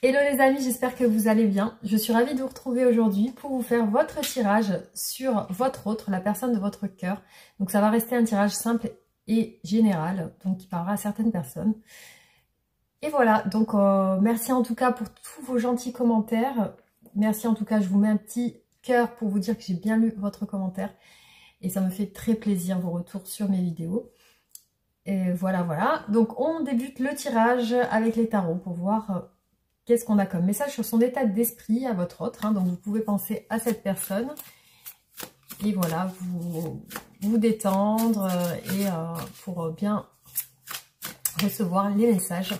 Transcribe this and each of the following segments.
Hello les amis, j'espère que vous allez bien. Je suis ravie de vous retrouver aujourd'hui pour vous faire votre tirage sur votre autre, la personne de votre cœur. Donc ça va rester un tirage simple et général, donc qui parlera à certaines personnes. Et voilà, donc merci en tout cas pour tous vos gentils commentaires. Merci en tout cas, je vous mets un petit cœur pour vous dire que j'ai bien lu votre commentaire. Et ça me fait très plaisir vos retours sur mes vidéos. Et voilà. Donc on débute le tirage avec les tarots pour voir... qu'est-ce qu'on a comme message sur son état d'esprit à votre autre, hein. Donc vous pouvez penser à cette personne et voilà, vous détendre et pour bien recevoir les messages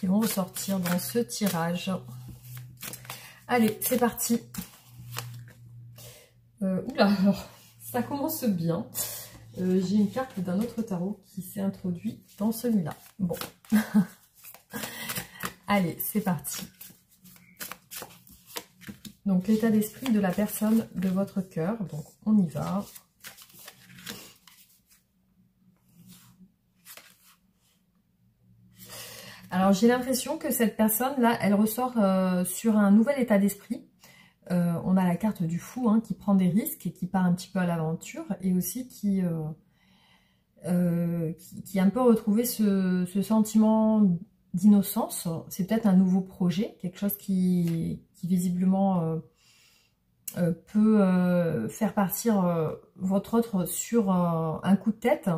qui vont ressortir dans ce tirage. Allez, c'est parti. Oula, alors, ça commence bien. J'ai une carte d'un autre tarot qui s'est introduit dans celui-là. Bon. Allez, c'est parti. Donc, l'état d'esprit de la personne de votre cœur. Donc, on y va. Alors, j'ai l'impression que cette personne-là, elle ressort sur un nouvel état d'esprit. On a la carte du fou, hein, qui prend des risques et qui part un petit peu à l'aventure. Et aussi qui a un peu retrouvé ce sentiment d'innocence. C'est peut-être un nouveau projet, quelque chose qui visiblement peut faire partir votre autre sur un coup de tête.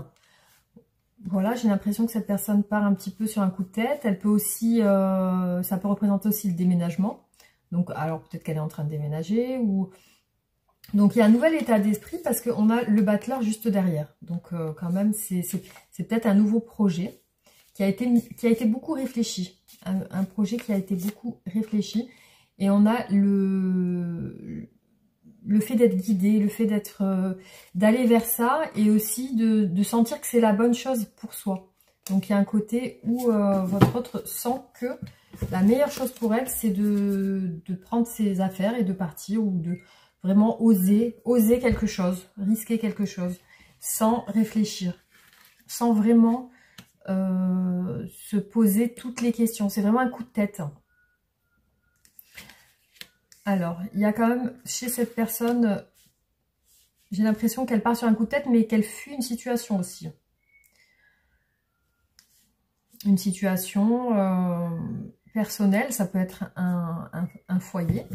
Voilà, j'ai l'impression que cette personne part un petit peu sur un coup de tête. Elle peut aussi, ça peut représenter aussi le déménagement. Donc, alors peut-être qu'elle est en train de déménager ou... Donc, il y a un nouvel état d'esprit parce qu'on a le battleur juste derrière. Donc, quand même, c'est peut-être un nouveau projet qui a été beaucoup réfléchi. Un projet qui a été beaucoup réfléchi. Et on a le fait d'être guidé, le fait d'aller vers ça et aussi de sentir que c'est la bonne chose pour soi. Donc, il y a un côté où votre autre sent que la meilleure chose pour elle, c'est de prendre ses affaires et de partir ou de vraiment oser quelque chose, risquer quelque chose, sans réfléchir, sans vraiment se poser toutes les questions. C'est vraiment un coup de tête. Alors, il y a quand même, chez cette personne, j'ai l'impression qu'elle part sur un coup de tête, mais qu'elle fuit une situation aussi. Une situation personnelle, ça peut être un foyer.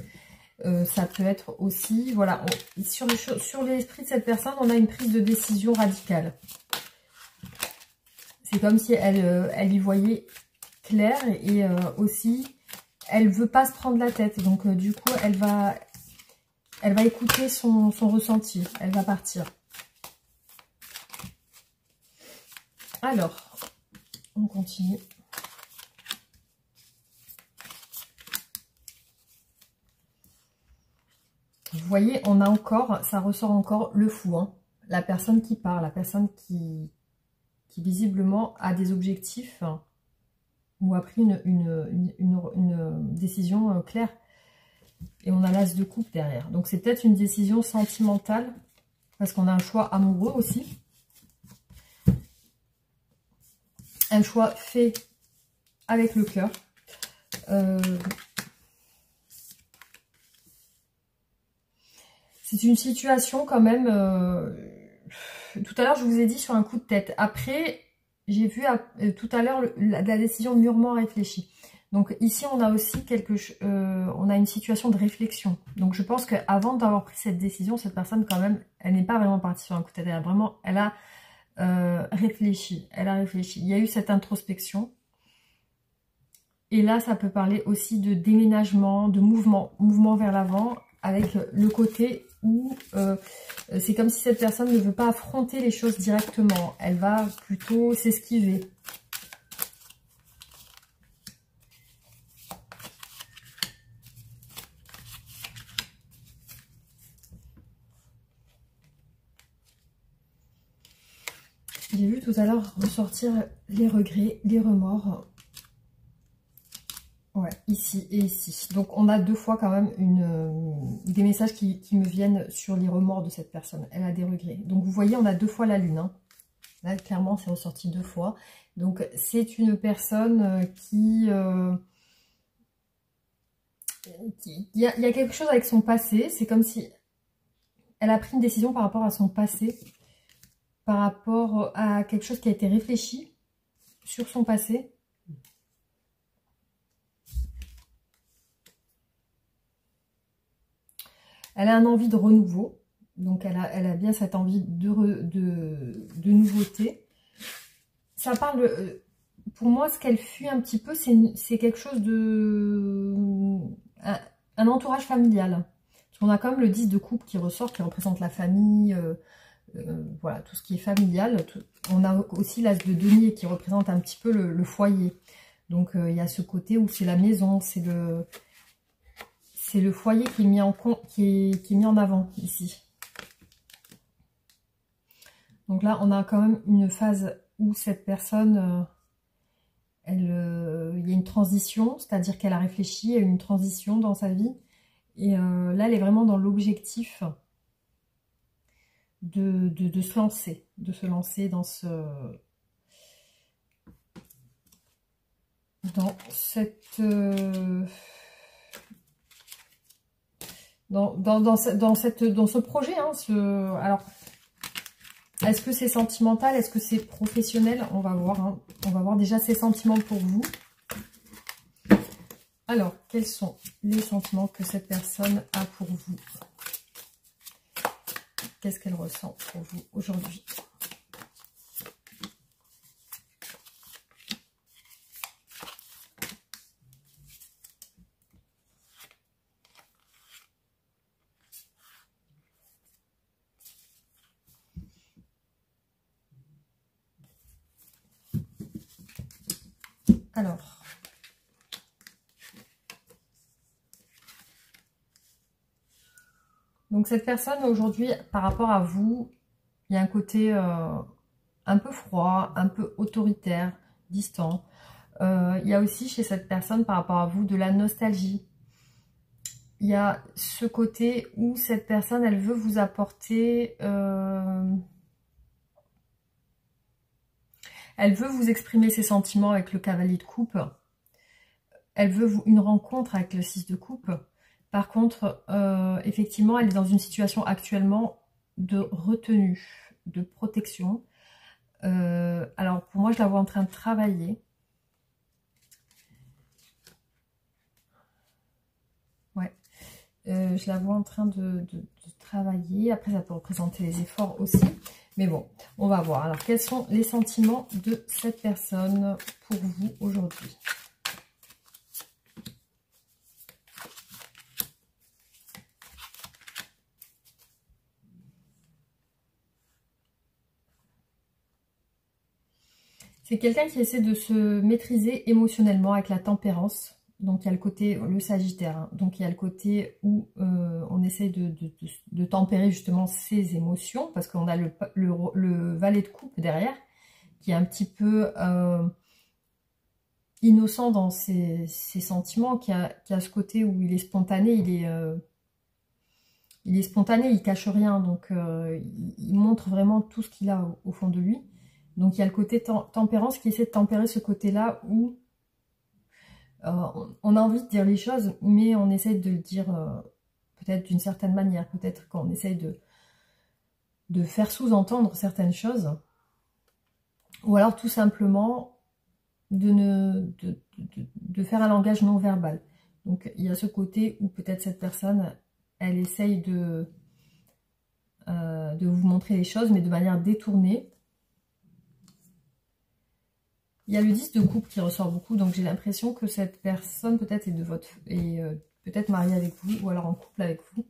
Ça peut être aussi, voilà, sur l'esprit de cette personne, on a une prise de décision radicale. C'est comme si elle y voyait clair et aussi, elle veut pas se prendre la tête. Donc, du coup, elle va écouter son ressenti. Elle va partir. Alors, on continue. Vous voyez, on a encore, ça ressort encore le fou, hein. La personne qui parle, la personne qui visiblement a des objectifs ou a pris une décision claire. Et on a l'as de coupe derrière. Donc c'est peut-être une décision sentimentale parce qu'on a un choix amoureux aussi. Un choix fait avec le cœur. C'est une situation quand même... tout à l'heure, je vous ai dit sur un coup de tête. Après, j'ai vu tout à l'heure la décision mûrement réfléchie. Donc ici, on a aussi on a une situation de réflexion. Donc je pense qu'avant d'avoir pris cette décision, cette personne quand même, elle n'est pas vraiment partie sur un coup de tête. Elle a réfléchi. Elle a réfléchi. Il y a eu cette introspection. Et là, ça peut parler aussi de déménagement, de mouvement vers l'avant, avec le côté où c'est comme si cette personne ne veut pas affronter les choses directement. Elle va plutôt s'esquiver. J'ai vu tout à l'heure ressortir les regrets, les remords. Ouais, ici et ici. Donc, on a deux fois quand même des messages qui me viennent sur les remords de cette personne. Elle a des regrets. Donc, vous voyez, on a deux fois la lune, hein. Là, clairement, c'est ressorti deux fois. Donc, c'est une personne qui il y a quelque chose avec son passé. C'est comme si elle a pris une décision par rapport à son passé, par rapport à quelque chose qui a été réfléchi sur son passé. Elle a une envie de renouveau. Donc, elle a bien cette envie de nouveauté. Ça parle... pour moi, ce qu'elle fuit un petit peu, c'est quelque chose de... un entourage familial. Parce qu'on a quand même le 10 de coupe qui ressort, qui représente la famille, voilà, tout ce qui est familial. On a aussi l'as de denier qui représente un petit peu le foyer. Donc, il y a ce côté où c'est la maison, c'est le foyer qui est mis qui est mis en avant ici. Donc là, on a quand même une phase où cette personne, il y a une transition, c'est-à-dire qu'elle a réfléchi, il y a une transition dans sa vie. Et là, elle est vraiment dans l'objectif de se lancer, dans dans ce projet. Hein, alors, est-ce que c'est sentimental? Est-ce que c'est professionnel? On va voir. Hein. On va voir déjà ses sentiments pour vous. Alors, quels sont les sentiments que cette personne a pour vous? Qu'est-ce qu'elle ressent pour vous aujourd'hui? Alors, donc cette personne aujourd'hui, par rapport à vous, il y a un côté un peu froid, un peu autoritaire, distant. Il y a aussi chez cette personne, par rapport à vous, de la nostalgie. Il y a ce côté où cette personne, elle veut vous apporter... elle veut vous exprimer ses sentiments avec le cavalier de coupe. Elle veut une rencontre avec le 6 de coupe. Par contre, effectivement, elle est dans une situation actuellement de retenue, de protection. Alors, pour moi, je la vois en train de travailler. Ouais. Je la vois en train de travailler. Après, ça peut représenter les efforts aussi. Mais bon, on va voir. Alors, quels sont les sentiments de cette personne pour vous aujourd'hui? C'est quelqu'un qui essaie de se maîtriser émotionnellement avec la tempérance. Donc, il y a le côté, le Sagittaire, hein. Donc il y a le côté où on essaie de tempérer justement ses émotions, parce qu'on a le valet de coupe derrière, qui est un petit peu innocent dans ses sentiments, qui a ce côté où il est spontané, il est spontané, il cache rien, donc il montre vraiment tout ce qu'il a au fond de lui. Donc il y a le côté tempérance qui essaie de tempérer ce côté-là où on a envie de dire les choses, mais on essaie de le dire peut-être d'une certaine manière. Peut-être qu'on essaie de faire sous-entendre certaines choses. Ou alors tout simplement de faire un langage non verbal. Donc il y a ce côté où peut-être cette personne, elle essaye de vous montrer les choses, mais de manière détournée. Il y a le 10 de coupe qui ressort beaucoup, donc j'ai l'impression que cette personne peut-être est peut-être mariée avec vous, ou alors en couple avec vous.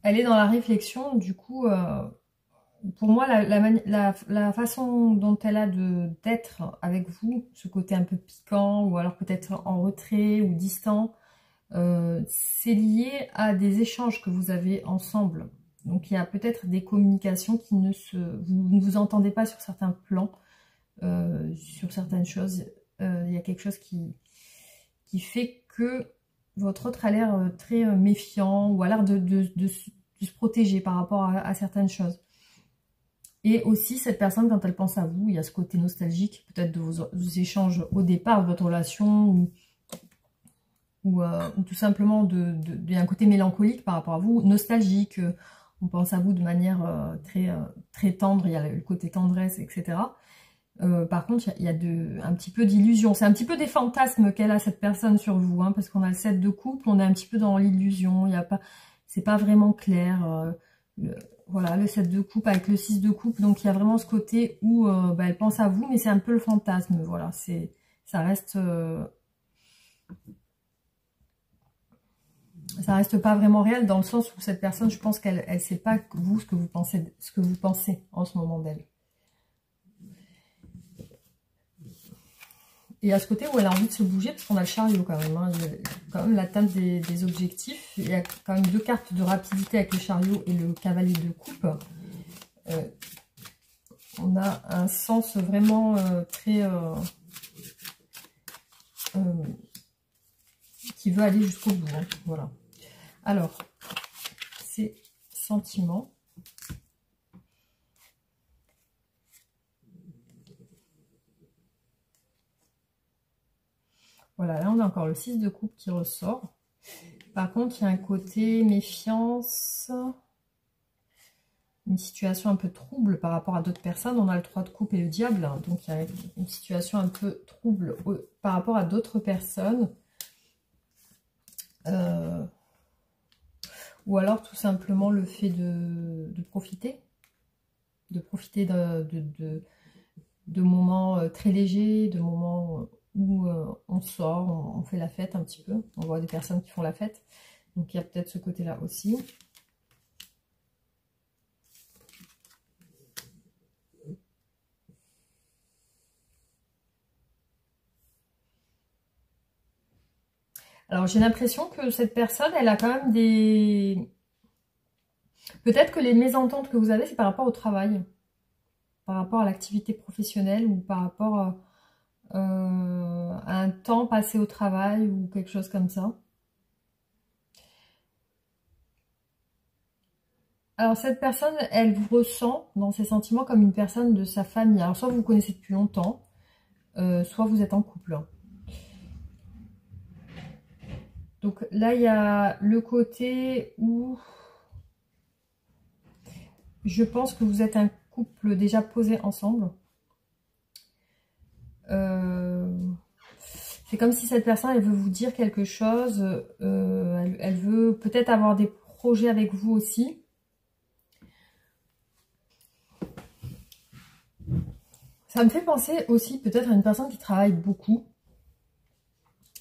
Elle est dans la réflexion, du coup, pour moi, la façon dont elle a d'être avec vous, ce côté un peu piquant, ou alors peut-être en retrait ou distant, c'est lié à des échanges que vous avez ensemble. Donc il y a peut-être des communications qui vous ne vous entendez pas sur certains plans, sur certaines choses. Il y a quelque chose qui fait que votre autre a l'air très méfiant, ou a l'air de se protéger par rapport à certaines choses. Et aussi, cette personne, quand elle pense à vous, il y a ce côté nostalgique, peut-être de vos échanges au départ de votre relation, ou tout simplement, il y a un côté mélancolique par rapport à vous, nostalgique, on pense à vous de manière très tendre, il y a le côté tendresse, etc. Par contre, il y a un petit peu d'illusion. C'est un petit peu des fantasmes qu'elle a, cette personne, sur vous, hein, parce qu'on a le 7 de coupe, on est un petit peu dans l'illusion, c'est pas vraiment clair. Voilà, le 7 de coupe avec le 6 de coupe, donc il y a vraiment ce côté où elle pense à vous, mais c'est un peu le fantasme, voilà, ça reste pas vraiment réel, dans le sens où cette personne, je pense qu'elle ne sait pas, vous, ce que vous pensez en ce moment d'elle. Et à ce côté où elle a envie de se bouger, parce qu'on a le chariot quand même, hein, quand même l'atteinte des objectifs. Il y a quand même 2 cartes de rapidité avec le chariot et le cavalier de coupe. On a un sens vraiment très... qui veut aller jusqu'au bout. Hein, voilà. Alors, ces sentiments. Voilà, là on a encore le 6 de coupe qui ressort. Par contre, il y a un côté méfiance, une situation un peu trouble par rapport à d'autres personnes. On a le 3 de coupe et le diable, donc il y a une situation un peu trouble par rapport à d'autres personnes. Ou alors tout simplement le fait de profiter. De profiter de moments très légers, de moments où on sort, on fait la fête un petit peu. On voit des personnes qui font la fête. Donc il y a peut-être ce côté-là aussi. Alors j'ai l'impression que cette personne, elle a quand même des... Peut-être que les mésententes que vous avez, c'est par rapport au travail. Par rapport à l'activité professionnelle ou par rapport à un temps passé au travail ou quelque chose comme ça. Alors cette personne, elle vous ressent dans ses sentiments comme une personne de sa famille. Alors soit vous vous connaissez depuis longtemps, soit vous êtes en couple. Donc là, il y a le côté où je pense que vous êtes un couple déjà posé ensemble. C'est comme si cette personne, elle veut vous dire quelque chose. Elle veut peut-être avoir des projets avec vous aussi. Ça me fait penser aussi peut-être à une personne qui travaille beaucoup.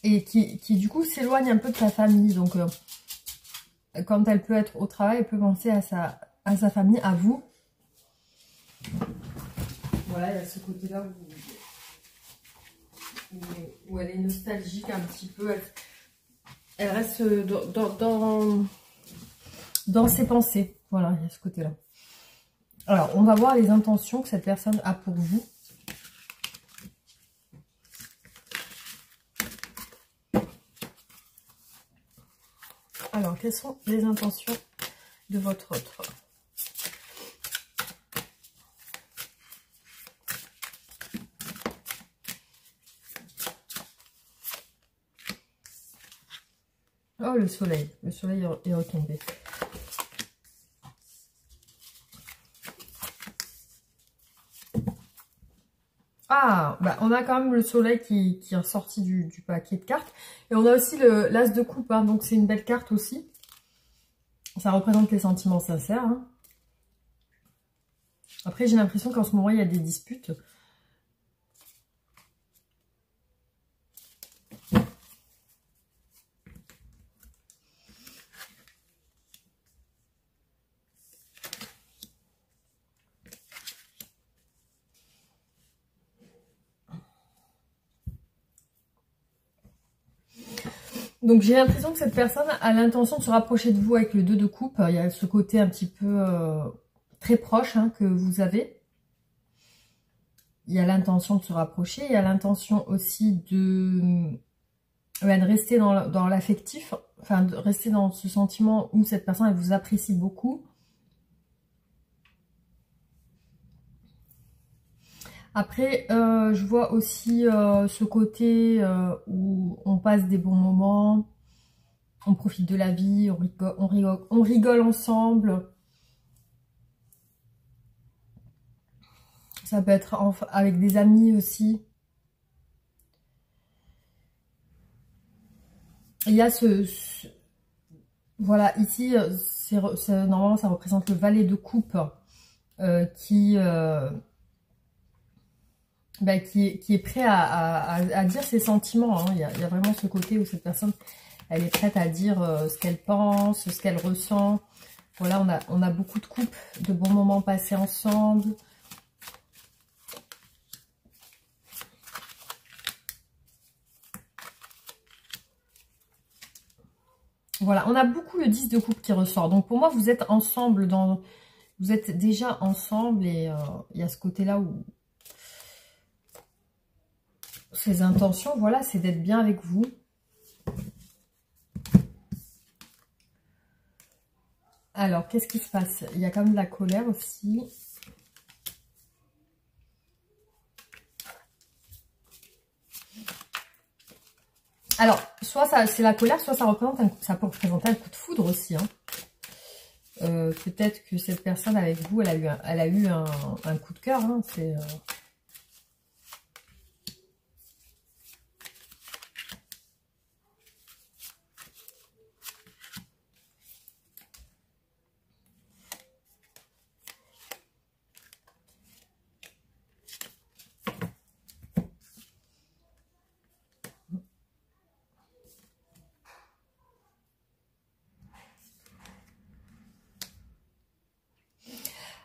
Et qui du coup s'éloigne un peu de sa famille. Donc quand elle peut être au travail, elle peut penser à sa famille, à vous. Voilà, il y a ce côté-là où elle est nostalgique un petit peu. Elle reste dans ses pensées. Voilà, il y a ce côté-là. Alors, on va voir les intentions que cette personne a pour vous. Alors, quelles sont les intentions de votre autre? Oh, le soleil. Le soleil est retombé. Ah, bah, on a quand même le soleil qui est ressorti du paquet de cartes. Et on a aussi l'as de coupe, hein, donc c'est une belle carte aussi. Ça représente les sentiments sincères. Hein. Après, j'ai l'impression qu'en ce moment, il y a des disputes. Donc j'ai l'impression que cette personne a l'intention de se rapprocher de vous avec le 2 de coupe. Il y a ce côté un petit peu très proche hein, que vous avez. Il y a l'intention de se rapprocher. Il y a l'intention aussi de rester dans l'affectif. Enfin, de rester dans ce sentiment où cette personne elle vous apprécie beaucoup. Après, je vois aussi ce côté où on passe des bons moments, on profite de la vie, on rigole ensemble. Ça peut être avec des amis aussi. Il y a voilà, ici, normalement, ça représente le valet de coupe qui est prêt à dire ses sentiments. Hein. Il y a vraiment ce côté où cette personne, elle est prête à dire ce qu'elle pense, ce qu'elle ressent. Voilà, on a beaucoup de couples, de bons moments passés ensemble. Voilà, on a beaucoup le 10 de coupe qui ressort. Donc pour moi, vous êtes ensemble, vous êtes déjà ensemble et il y a ce côté-là où ses intentions, voilà, c'est d'être bien avec vous. Alors, qu'est-ce qui se passe? Il y a quand même de la colère aussi. Alors, soit c'est la colère, soit ça peut représenter un coup de foudre aussi. Hein. Peut-être que cette personne avec vous, elle a eu un coup de cœur. Hein.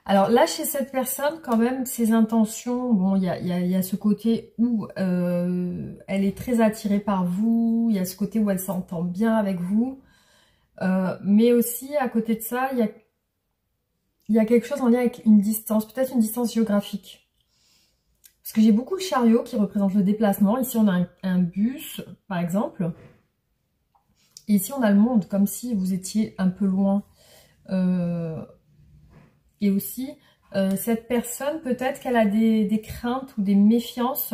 Alors là, chez cette personne, quand même, ses intentions, bon, il y a ce côté où elle est très attirée par vous, il y a ce côté où elle s'entend bien avec vous, mais aussi, à côté de ça, il y a quelque chose en lien avec une distance, peut-être une distance géographique. Parce que j'ai beaucoup le chariot qui représente le déplacement. Ici, on a un bus, par exemple. Et ici, on a le monde, comme si vous étiez un peu loin. Et aussi, cette personne, peut-être qu'elle a des craintes ou des méfiances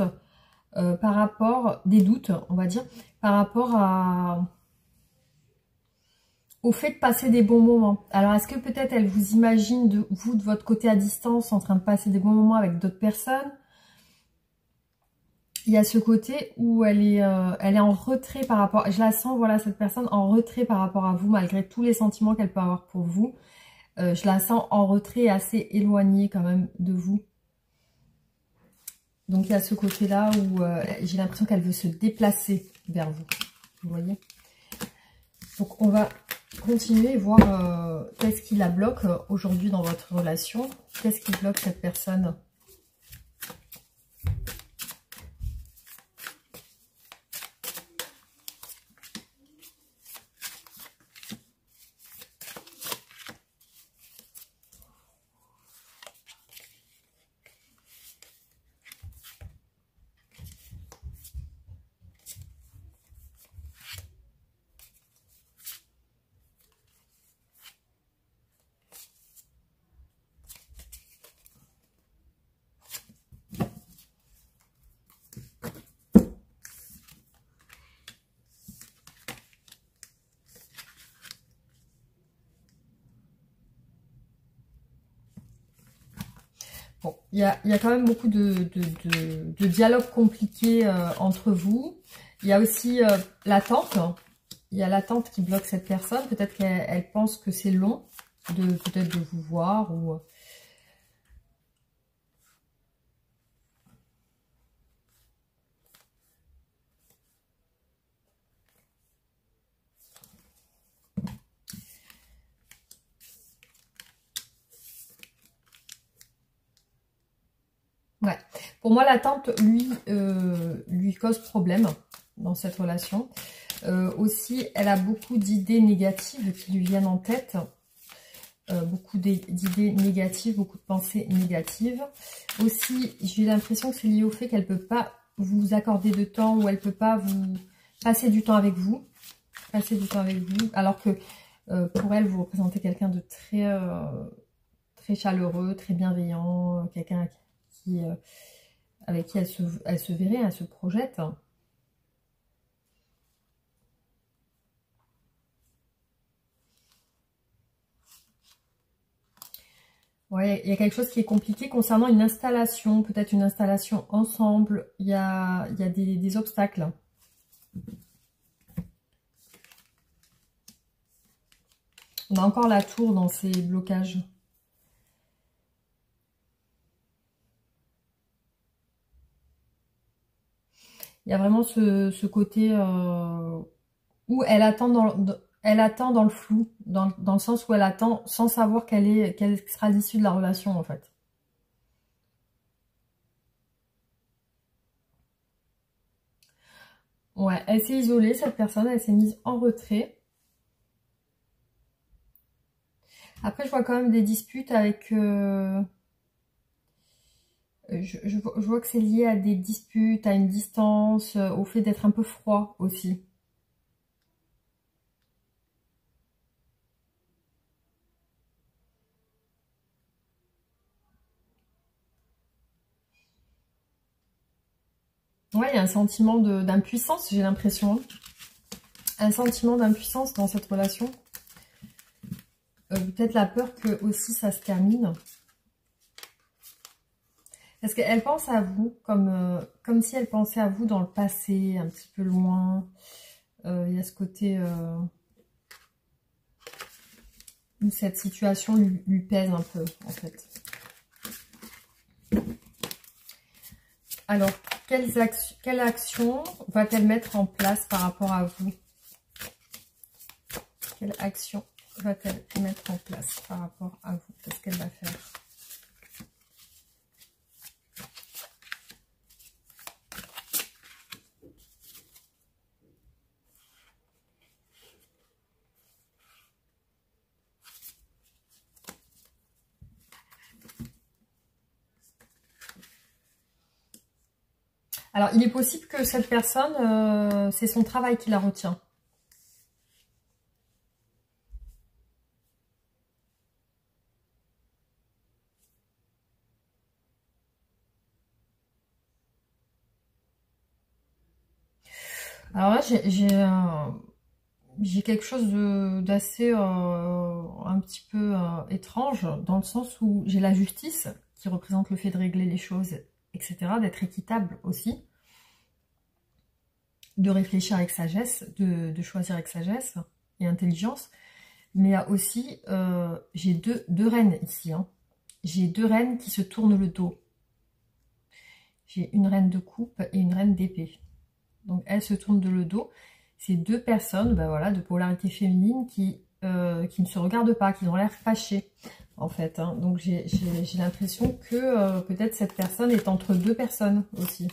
par rapport, des doutes, on va dire, par rapport au fait de passer des bons moments. Alors, est-ce que peut-être elle vous imagine, vous, de votre côté à distance, en train de passer des bons moments avec d'autres personnes? Il y a ce côté où elle est en retrait par rapport... Je la sens, voilà, cette personne en retrait par rapport à vous, malgré tous les sentiments qu'elle peut avoir pour vous. Je la sens en retrait, assez éloignée quand même de vous. Donc il y a ce côté-là où j'ai l'impression qu'elle veut se déplacer vers vous. Vous voyez? Donc on va continuer et voir qu'est-ce qui la bloque aujourd'hui dans votre relation. Qu'est-ce qui bloque cette personne? Bon, il y a quand même beaucoup de dialogues compliqués entre vous. Il y a aussi l'attente. Il y a l'attente qui bloque cette personne. Peut-être qu'elle pense que c'est long peut-être de vous voir ou... Ouais. Pour moi, l'attente, lui cause problème dans cette relation. Aussi, elle a beaucoup d'idées négatives qui lui viennent en tête. Beaucoup d'idées négatives, beaucoup de pensées négatives. Aussi, j'ai l'impression que c'est lié au fait qu'elle ne peut pas vous accorder de temps ou elle ne peut pas vous passer du temps avec vous. Passer du temps avec vous. Alors que pour elle, vous représentez quelqu'un de très chaleureux, très bienveillant, quelqu'un qui avec qui elle se verrait, elle se projette. Ouais, il y a quelque chose qui est compliqué concernant une installation, peut-être une installation ensemble. Il y a des obstacles. On a encore la tour dans ces blocages. Il y a vraiment ce côté où elle attend dans le flou, dans le sens où elle attend sans savoir quelle sera l'issue de la relation en fait. Ouais, elle s'est isolée, cette personne, elle s'est mise en retrait. Après, je vois quand même des disputes avec... je vois que c'est lié à des disputes, à une distance, au fait d'être un peu froid aussi. Ouais, il y a un sentiment d'impuissance, j'ai l'impression. Un sentiment d'impuissance dans cette relation. Peut-être la peur que aussi ça se termine. Parce qu'elle pense à vous comme si elle pensait à vous dans le passé, un petit peu loin. Il y a ce côté où cette situation lui pèse un peu, en fait. Alors, quelle action va-t-elle mettre en place par rapport à vous? Quelle action va-t-elle mettre en place par rapport à vous? Qu'est-ce qu'elle va faire? Alors, il est possible que cette personne, c'est son travail qui la retient. Alors là, j'ai quelque chose d'assez un petit peu étrange, dans le sens où j'ai la justice, qui représente le fait de régler les choses, etc., d'être équitable aussi, de réfléchir avec sagesse, de choisir avec sagesse et intelligence. Mais il y a aussi, j'ai deux reines ici, hein. J'ai deux reines qui se tournent le dos. J'ai une reine de coupe et une reine d'épée. Donc elles se tournent le dos. C'est deux personnes, ben voilà, de polarité féminine qui ne se regardent pas, qui ont l'air fâchées, en fait, hein. Donc j'ai l'impression que peut-être cette personne est entre deux personnes aussi.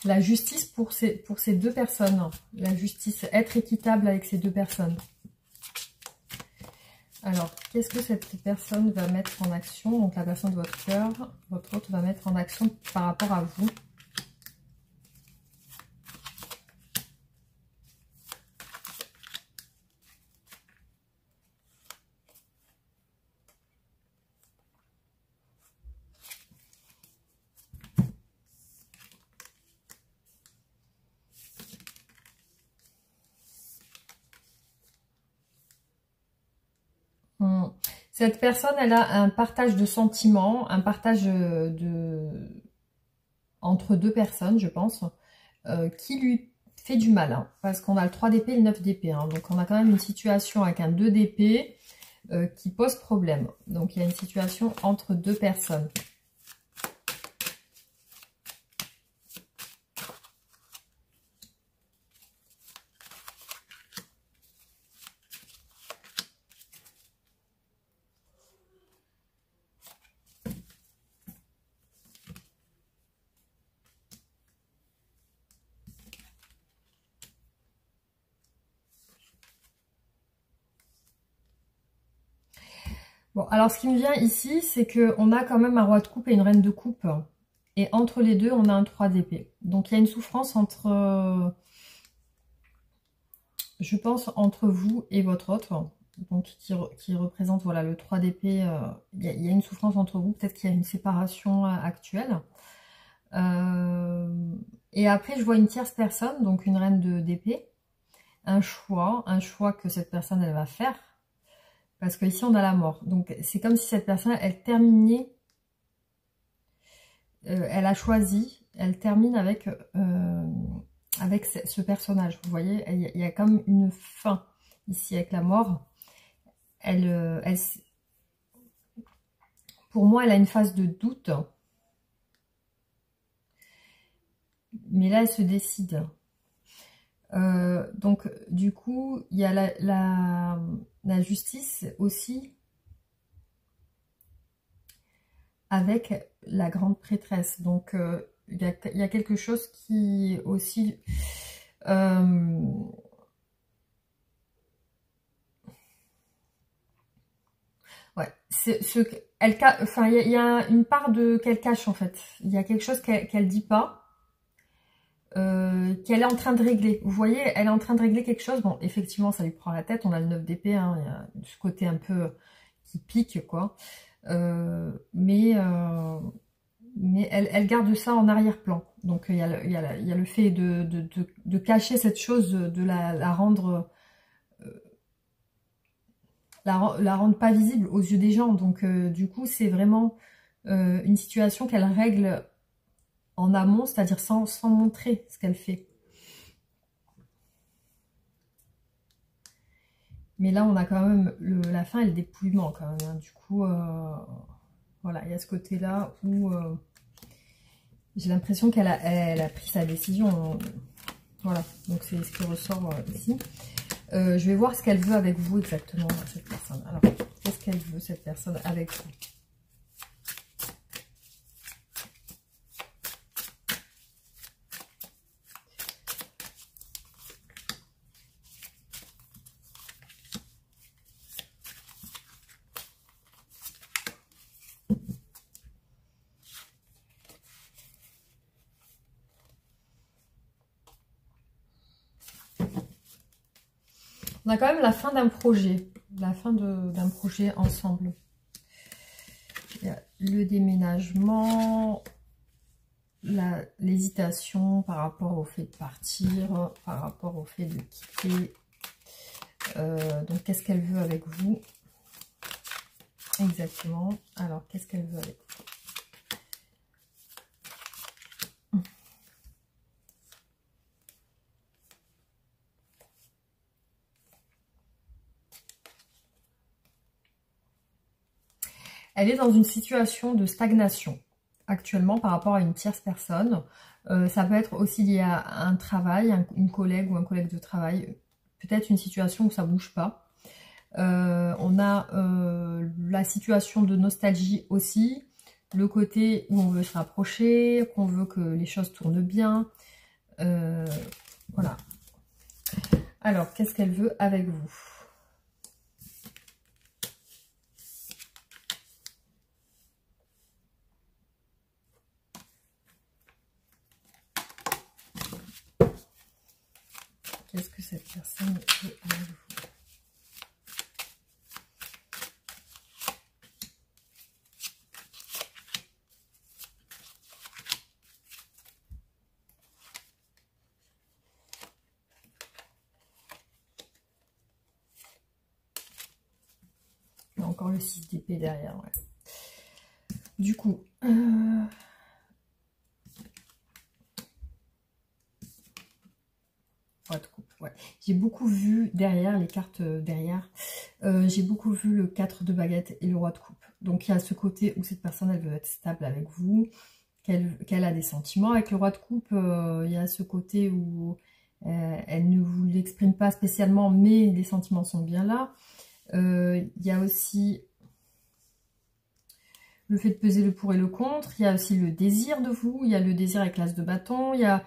La justice pour ces deux personnes. La justice, être équitable avec ces deux personnes. Alors, qu'est-ce que cette personne va mettre en action? Donc, la personne de votre cœur, votre autre va mettre en action par rapport à vous. Cette personne, elle a un partage de sentiments, un partage entre deux personnes, je pense, qui lui fait du mal, hein, parce qu'on a le 3 d'épée et le 9 d'épée. Hein, donc, on a quand même une situation avec un 2 d'épée qui pose problème. Donc, il y a une situation entre deux personnes. Bon, alors ce qui me vient ici, c'est qu'on a quand même un roi de coupe et une reine de coupe. Et entre les deux, on a un 3 d'épée. Donc il y a une souffrance entre, je pense, entre vous et votre autre. donc qui représente voilà, le 3 d'épée. Il y a une souffrance entre vous, peut-être qu'il y a une séparation actuelle. Et après, je vois une tierce personne, donc une reine d'épée. Un choix que cette personne, elle va faire. Parce que ici, on a la mort. Donc, c'est comme si cette personne, elle terminait, elle a choisi, elle termine avec ce personnage. Vous voyez, il y a comme une fin ici avec la mort. Pour moi, elle a une phase de doute. Mais là, elle se décide. Donc, du coup, il y a la justice aussi avec la grande prêtresse. Donc, il y a quelque chose qui aussi... ouais, enfin, il y a une part qu'elle cache en fait. Il y a quelque chose qu'elle dit pas. Qu'elle est en train de régler. Vous voyez, elle est en train de régler quelque chose. Bon, effectivement, ça lui prend la tête. On a le 9 d'épée, hein, il y a ce côté un peu qui pique, quoi. Mais elle garde ça en arrière-plan. Donc, il y a le fait de cacher cette chose, de la rendre... la rendre pas visible aux yeux des gens. Donc, du coup, c'est vraiment une situation qu'elle règle en amont, c'est-à-dire sans montrer ce qu'elle fait. Mais là, on a quand même la fin et le dépouillement quand même. Hein. Du coup, voilà, il y a ce côté-là où j'ai l'impression qu'elle a pris sa décision. Voilà, donc c'est ce qui ressort ici. Je vais voir ce qu'elle veut avec vous exactement, cette personne. Alors, qu'est-ce qu'elle veut, cette personne, avec vous? On a quand même la fin d'un projet. La fin d'un projet ensemble. Il y a le déménagement, l'hésitation par rapport au fait de partir, par rapport au fait de quitter. Donc, qu'est-ce qu'elle veut avec vous? Exactement. Alors, qu'est-ce qu'elle veut avec vous? Elle est dans une situation de stagnation actuellement par rapport à une tierce personne. Ça peut être aussi lié à un travail, une collègue ou un collègue de travail. Peut-être une situation où ça bouge pas. On a la situation de nostalgie aussi. Le côté où on veut se rapprocher, qu'on veut que les choses tournent bien. Voilà. Alors, qu'est-ce qu'elle veut avec vous ? Qu'est-ce que cette personne veut avec vous ? Il y a encore le 6 d'épée derrière, ouais. Du coup, ouais. J'ai beaucoup vu derrière, les cartes derrière, j'ai beaucoup vu le 4 de baguette et le roi de coupe. Donc il y a ce côté où cette personne, elle veut être stable avec vous, qu'elle a des sentiments. Avec le roi de coupe, il y a ce côté où elle ne vous l'exprime pas spécialement, mais les sentiments sont bien là. Il y a aussi le fait de peser le pour et le contre. Il y a aussi le désir de vous. Il y a le désir avec l'as de bâton. Il y a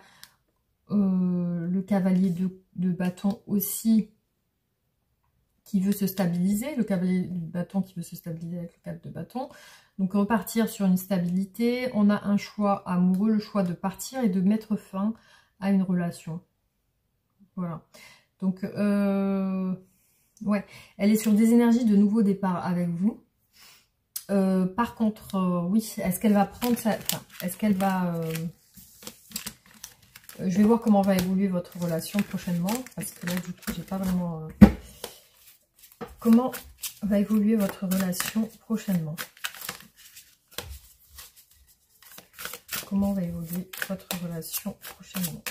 le cavalier de bâton aussi qui veut se stabiliser. Le cavalier de bâton qui veut se stabiliser avec le 4 de bâton. Donc repartir sur une stabilité. On a un choix amoureux, le choix de partir et de mettre fin à une relation. Voilà. Donc Ouais, elle est sur des énergies de nouveau départ avec vous. Par contre, oui, est-ce qu'elle va prendre ça, enfin, est-ce qu'elle va... je vais voir comment va évoluer votre relation prochainement, parce que là, du coup, j'ai pas vraiment... comment va évoluer votre relation prochainement? Comment va évoluer votre relation prochainement?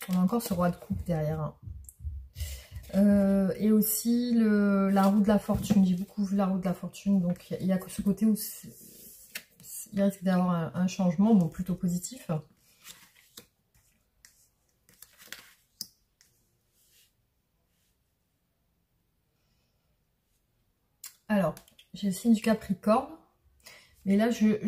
On a encore ce roi de coupe derrière. Hein. Et aussi la roue de la fortune. J'ai beaucoup vu la roue de la fortune. Donc il y a que ce côté où il risque d'avoir un changement, bon, plutôt positif. Alors, j'ai le signe du Capricorne. Mais là, j'ai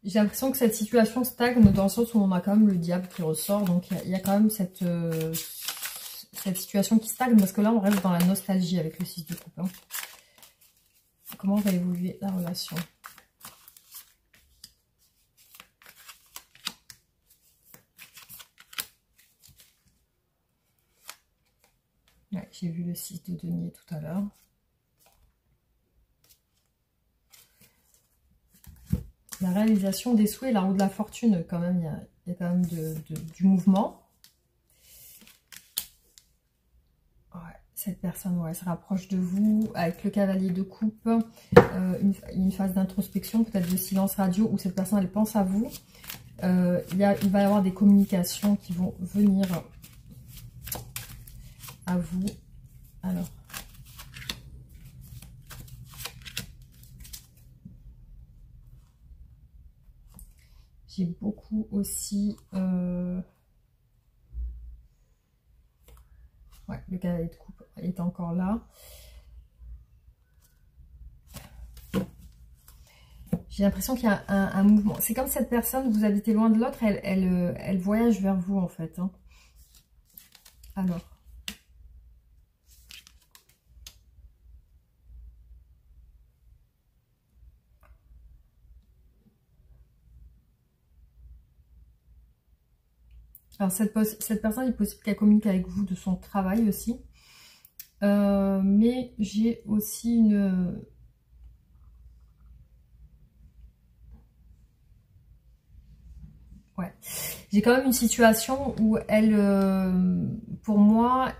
l'impression que cette situation stagne dans le sens où on a quand même le diable qui ressort. Donc, il y a quand même cette situation qui stagne parce que là, on reste dans la nostalgie avec le 6 de coupe. Hein. Comment va évoluer la relation? Ouais, j'ai vu le 6 de denier tout à l'heure. La réalisation des souhaits, la roue de la fortune, quand même, il y a quand même du mouvement. Ouais, cette personne, ouais, se rapproche de vous avec le cavalier de coupe, une phase d'introspection, peut-être de silence radio, où cette personne, elle pense à vous. Il va y avoir des communications qui vont venir à vous. Alors, j'ai beaucoup aussi... ouais, le cavalier de coupe est encore là. J'ai l'impression qu'il y a un mouvement. C'est comme cette personne, vous habitez loin de l'autre, elle voyage vers vous en fait. Hein. Alors. Alors cette personne, il est possible qu'elle communique avec vous de son travail aussi. Mais j'ai aussi une... Ouais. J'ai quand même une situation où elle, pour moi,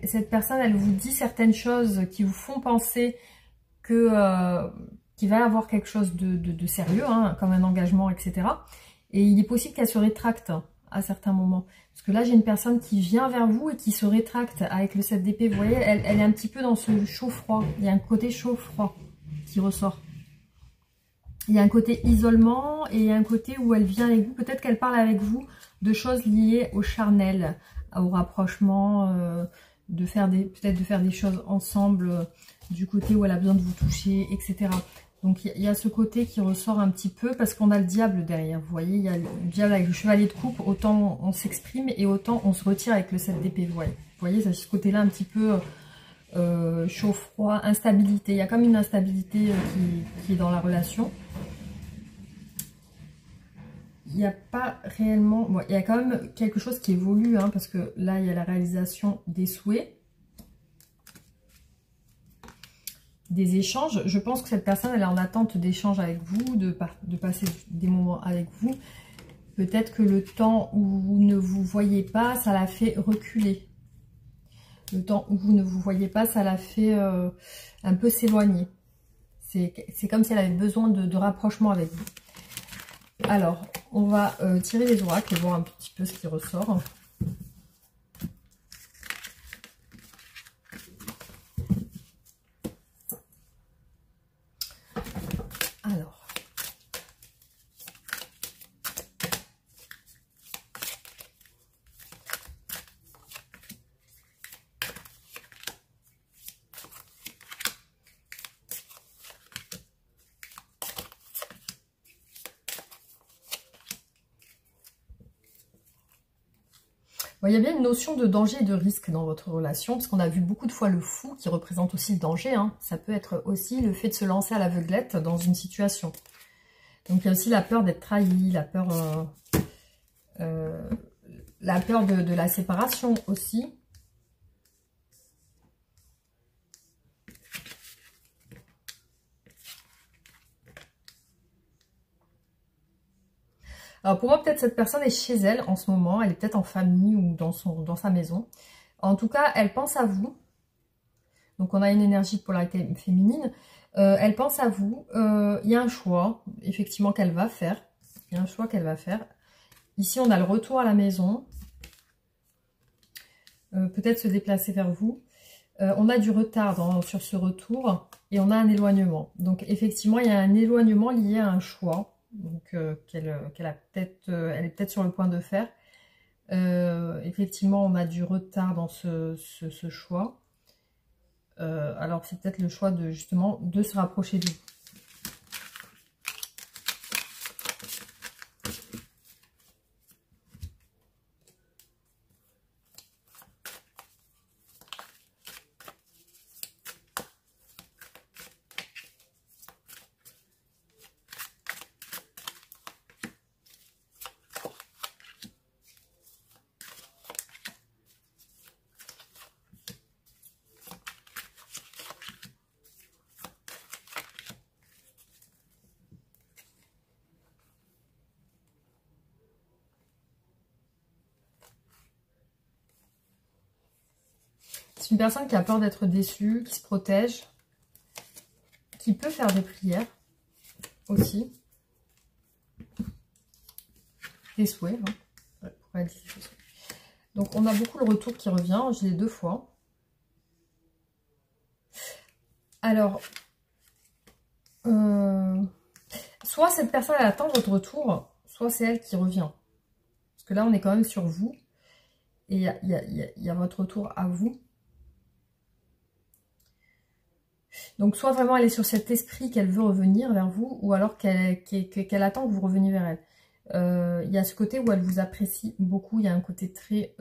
cette personne, elle vous dit certaines choses qui vous font penser que qu'il va y avoir quelque chose de sérieux, hein, comme un engagement, etc. Et il est possible qu'elle se rétracte à certains moments. Parce que là, j'ai une personne qui vient vers vous et qui se rétracte avec le 7 d'épée. Vous voyez, elle est un petit peu dans ce chaud-froid. Il y a un côté chaud-froid qui ressort. Il y a un côté isolement et un côté où elle vient avec vous. Peut-être qu'elle parle avec vous de choses liées au charnel, au rapprochement, peut-être de faire des choses ensemble, du côté où elle a besoin de vous toucher, etc. Donc il y a ce côté qui ressort un petit peu parce qu'on a le diable derrière. Vous voyez, il y a le diable avec le chevalier de coupe. Autant on s'exprime et autant on se retire avec le 7 d'épée. Vous voyez, c'est ce côté-là un petit peu... chaud, froid, instabilité. Il y a comme une instabilité qui est dans la relation. Il n'y a pas réellement... Bon, il y a quand même quelque chose qui évolue, hein, parce que là, il y a la réalisation des souhaits, des échanges. Je pense que cette personne, elle est en attente d'échanges avec vous, de passer des moments avec vous. Peut-être que le temps où vous ne vous voyez pas, ça la fait reculer. Le temps où vous ne vous voyez pas, ça la fait un peu s'éloigner. C'est comme si elle avait besoin de rapprochement avec vous. Alors, on va tirer les oracles et voir un petit peu ce qui ressort. Alors. Bon, il y a bien une notion de danger et de risque dans votre relation, parce qu'on a vu beaucoup de fois le fou qui représente aussi le danger. Hein. Ça peut être aussi le fait de se lancer à l'aveuglette dans une situation. Donc il y a aussi la peur d'être trahi, la peur de la séparation aussi. Alors pour moi, peut-être cette personne est chez elle en ce moment, elle est peut-être en famille ou dans sa maison. En tout cas, elle pense à vous. Donc on a une énergie de polarité féminine. Elle pense à vous. Il y a un choix, effectivement, qu'elle va faire. Il y a un choix qu'elle va faire. Ici, on a le retour à la maison. Peut-être se déplacer vers vous. On a du retard sur ce retour et on a un éloignement. Donc effectivement, il y a un éloignement lié à un choix. Donc elle est peut-être sur le point de faire. Effectivement, on a du retard dans ce choix. Alors c'est peut-être le choix de justement de se rapprocher de vous. C'est une personne qui a peur d'être déçue, qui se protège, qui peut faire des prières aussi. Des souhaits. Hein. Ouais, pour réaliser des souhaits. Donc on a beaucoup le retour qui revient, je l'ai 2 fois. Alors, soit cette personne elle attend votre retour, soit c'est elle qui revient. Parce que là on est quand même sur vous. Et il y a votre retour à vous. Donc soit vraiment elle est sur cet esprit qu'elle veut revenir vers vous, ou alors qu'elle attend que vous reveniez vers elle. Il y a ce côté où elle vous apprécie beaucoup, il y a un côté très...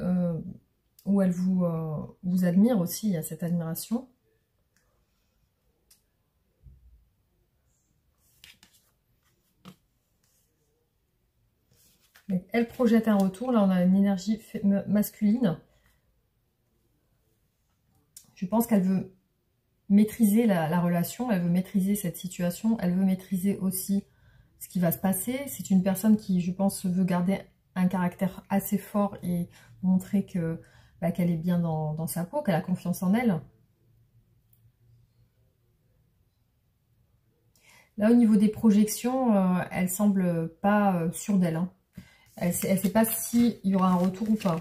où elle vous admire aussi, il y a cette admiration. Donc, elle projette un retour, là on a une énergie masculine. Je pense qu'elle veut maîtriser la relation, elle veut maîtriser cette situation, elle veut maîtriser aussi ce qui va se passer. C'est une personne qui, je pense, veut garder un caractère assez fort et montrer que qu'elle est bien dans sa peau, qu'elle a confiance en elle. Là, au niveau des projections, elle semble pas sûre d'elle. Hein. Elle ne sait pas s'il y aura un retour ou pas.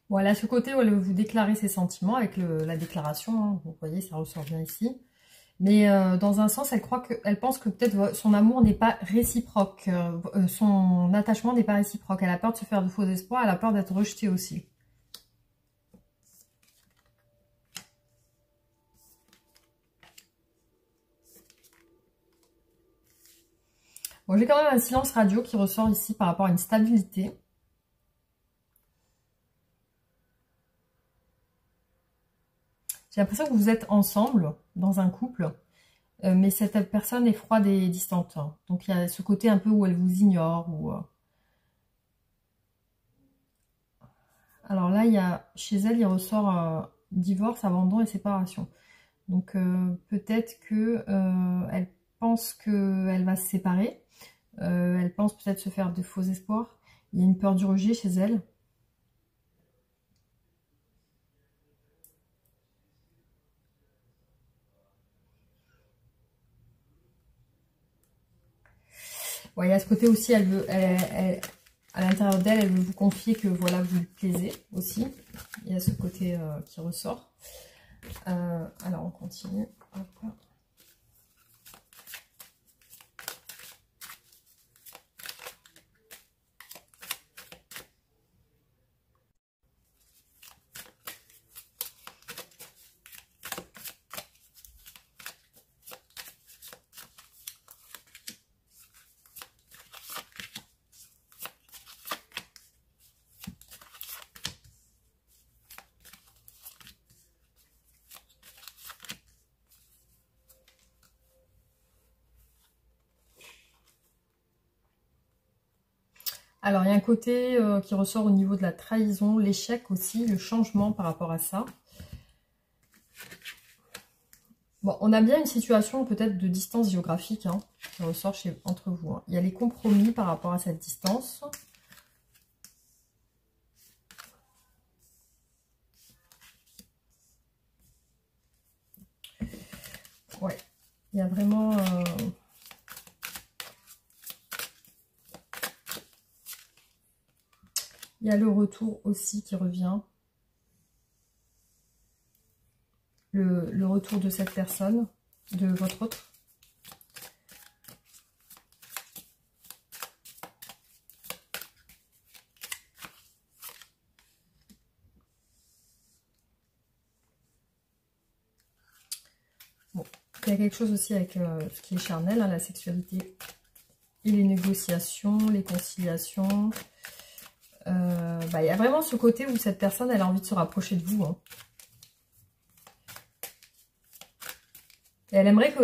Voilà, ce côté où elle veut vous déclarer ses sentiments avec la déclaration, hein, vous voyez, ça ressort bien ici. Mais dans un sens, elle pense que peut-être son amour n'est pas réciproque, son attachement n'est pas réciproque. Elle a peur de se faire de faux espoirs, elle a peur d'être rejetée aussi. Bon, j'ai quand même un silence radio qui ressort ici par rapport à une stabilité. J'ai l'impression que vous êtes ensemble, dans un couple, mais cette personne est froide et distante. Donc il y a ce côté un peu où elle vous ignore. Alors là, chez elle, il ressort divorce, abandon et séparation. Donc peut-être que elle pense qu'elle va se séparer. Elle pense peut-être se faire de faux espoirs. Il y a une peur du rejet chez elle. Ouais, il y a ce côté aussi, elle veut, à l'intérieur d'elle, elle veut vous confier que voilà, vous lui plaisez aussi. Il y a ce côté qui ressort. Alors, on continue. Hop. Alors, il y a un côté qui ressort au niveau de la trahison, l'échec aussi, le changement par rapport à ça. Bon, on a bien une situation peut-être de distance géographique hein, qui ressort entre vous. Hein. Il y a les compromis par rapport à cette distance. Ouais, il y a vraiment... il y a le retour aussi qui revient. Le retour de cette personne, de votre autre. Bon, il y a quelque chose aussi avec ce qui est charnel, hein, la sexualité et les négociations, les conciliations. Il y a vraiment ce côté où cette personne, elle a envie de se rapprocher de vous. Hein. Et elle aimerait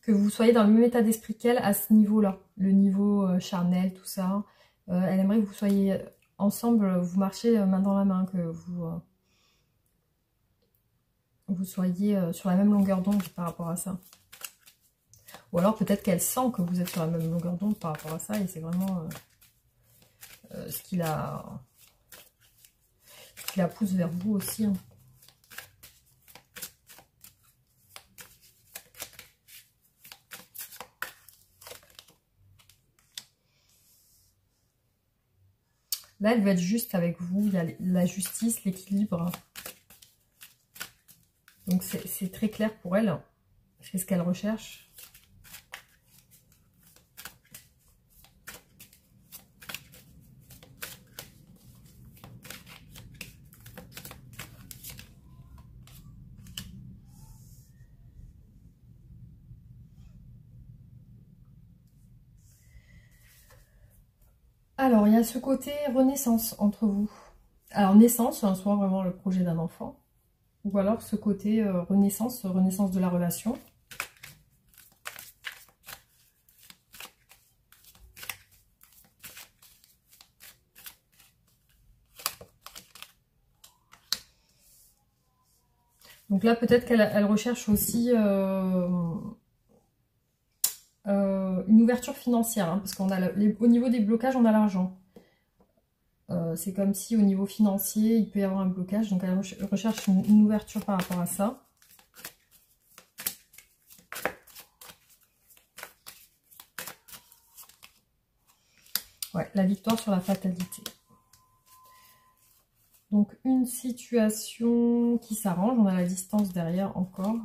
que vous soyez dans le même état d'esprit qu'elle à ce niveau-là. Le niveau charnel, tout ça. Elle aimerait que vous soyez ensemble, vous marchez main dans la main, que vous soyez sur la même longueur d'onde par rapport à ça. Ou alors peut-être qu'elle sent que vous êtes sur la même longueur d'onde par rapport à ça et c'est vraiment ce qui la pousse vers vous aussi. Hein. Là, elle veut être juste avec vous. Il y a la justice, l'équilibre. Donc, c'est très clair pour elle. C'est ce qu'elle recherche. Alors, il y a ce côté renaissance entre vous. Alors, naissance, hein, soit vraiment le projet d'un enfant. Ou alors ce côté renaissance, renaissance de la relation. Donc là, peut-être qu'elle recherche aussi une ouverture financière. Hein, parce qu'on a au niveau des blocages, on a l'argent. C'est comme si au niveau financier, il peut y avoir un blocage. Donc elle recherche une ouverture par rapport à ça. Ouais, la victoire sur la fatalité. Donc une situation qui s'arrange. On a la distance derrière encore.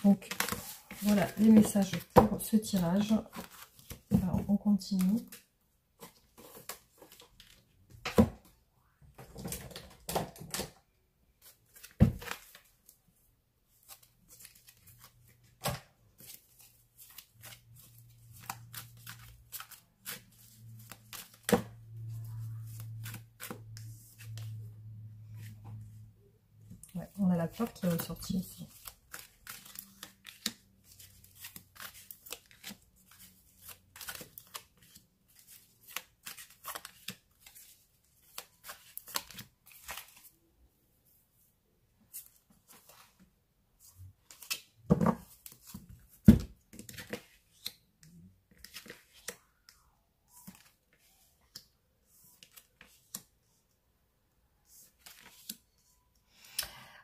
Donc voilà les messages pour ce tirage. Alors on continue. Ouais, on a la peur qui est ressortie ici.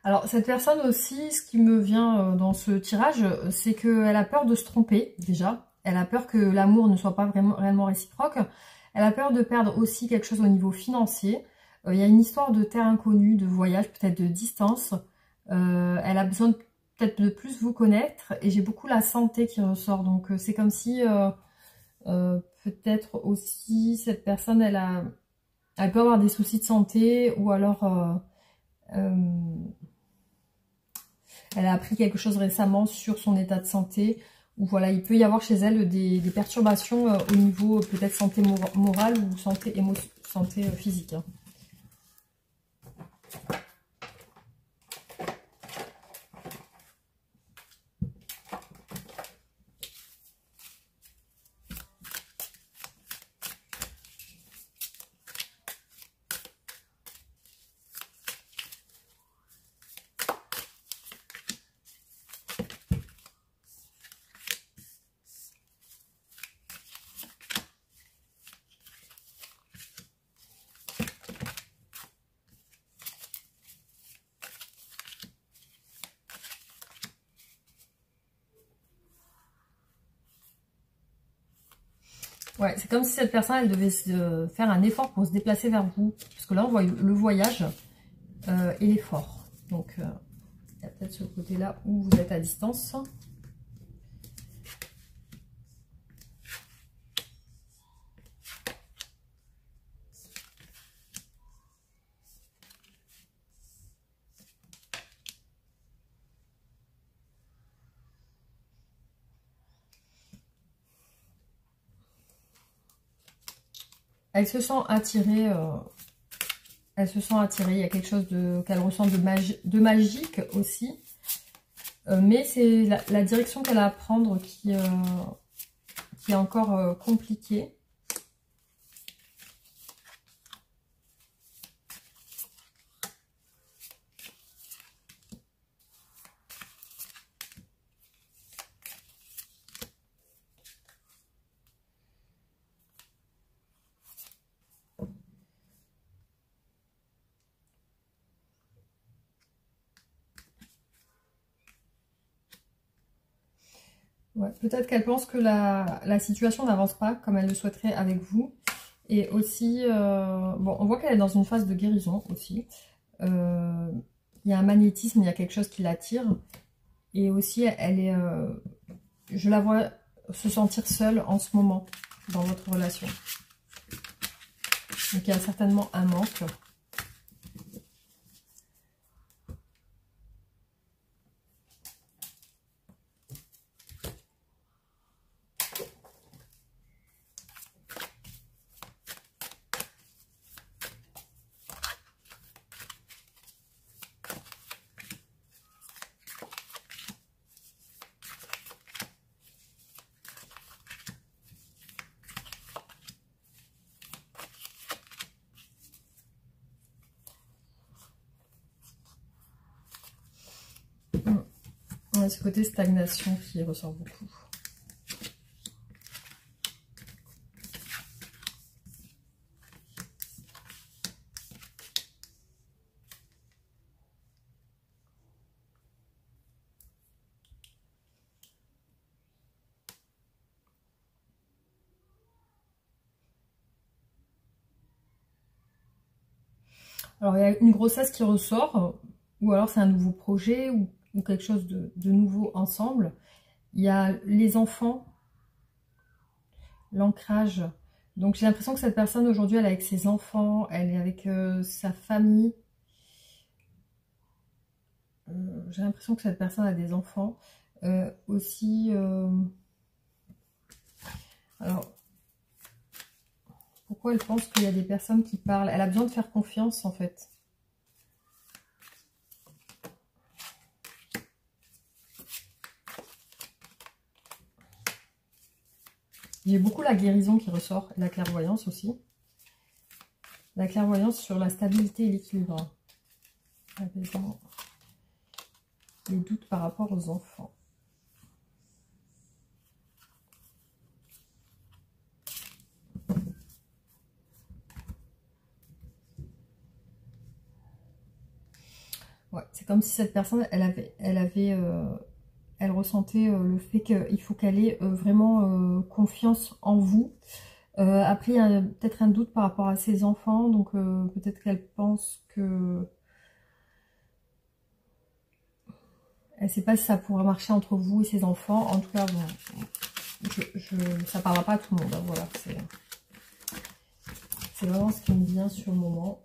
Alors, cette personne aussi, ce qui me vient dans ce tirage, c'est qu'elle a peur de se tromper, déjà. Elle a peur que l'amour ne soit pas vraiment réellement réciproque. Elle a peur de perdre aussi quelque chose au niveau financier. Il y a une histoire de terre inconnue, de voyage, peut-être de distance. Elle a besoin peut-être de plus vous connaître. Et j'ai beaucoup la santé qui ressort. Donc, c'est comme si, peut-être aussi, cette personne, elle peut avoir des soucis de santé ou alors... elle a appris quelque chose récemment sur son état de santé, ou voilà, il peut y avoir chez elle des perturbations au niveau peut-être santé morale ou santé physique. Hein. Ouais, c'est comme si cette personne, elle devait faire un effort pour se déplacer vers vous. Parce que là, on voit le voyage et l'effort. Donc, il y a peut-être ce côté-là où vous êtes à distance. Elle se sent attirée. Elle se sent attirée. Il y a quelque chose qu'elle ressent de magique aussi. Mais c'est la direction qu'elle a à prendre qui est encore compliquée. Ouais, peut-être qu'elle pense que la situation n'avance pas comme elle le souhaiterait avec vous. Et aussi, bon, on voit qu'elle est dans une phase de guérison aussi. Il y a un magnétisme, il y a quelque chose qui l'attire. Et aussi, elle est, je la vois se sentir seule en ce moment dans votre relation. Donc, il y a certainement un manque. Ouais, ce côté stagnation qui ressort beaucoup. Alors, il y a une grossesse qui ressort, ou alors c'est un nouveau projet, ou quelque chose de nouveau ensemble. Il y a les enfants, l'ancrage. Donc, j'ai l'impression que cette personne, aujourd'hui, elle est avec ses enfants, elle est avec sa famille. J'ai l'impression que cette personne a des enfants. Aussi, alors, pourquoi elle pense qu'il y a des personnes qui parlent? Elle a besoin de faire confiance, en fait. J'ai beaucoup la guérison qui ressort, et la clairvoyance aussi. La clairvoyance sur la stabilité et l'équilibre. Apaisement. Les doutes par rapport aux enfants. Ouais, C'est comme si cette personne, elle ressentait le fait qu'il faut qu'elle ait vraiment confiance en vous. Après, il y a peut-être un doute par rapport à ses enfants, donc peut-être qu'elle pense que... Elle ne sait pas si ça pourra marcher entre vous et ses enfants. En tout cas, bon, ça ne parlera pas à tout le monde. Hein, voilà, c'est vraiment ce qui me vient sur le moment.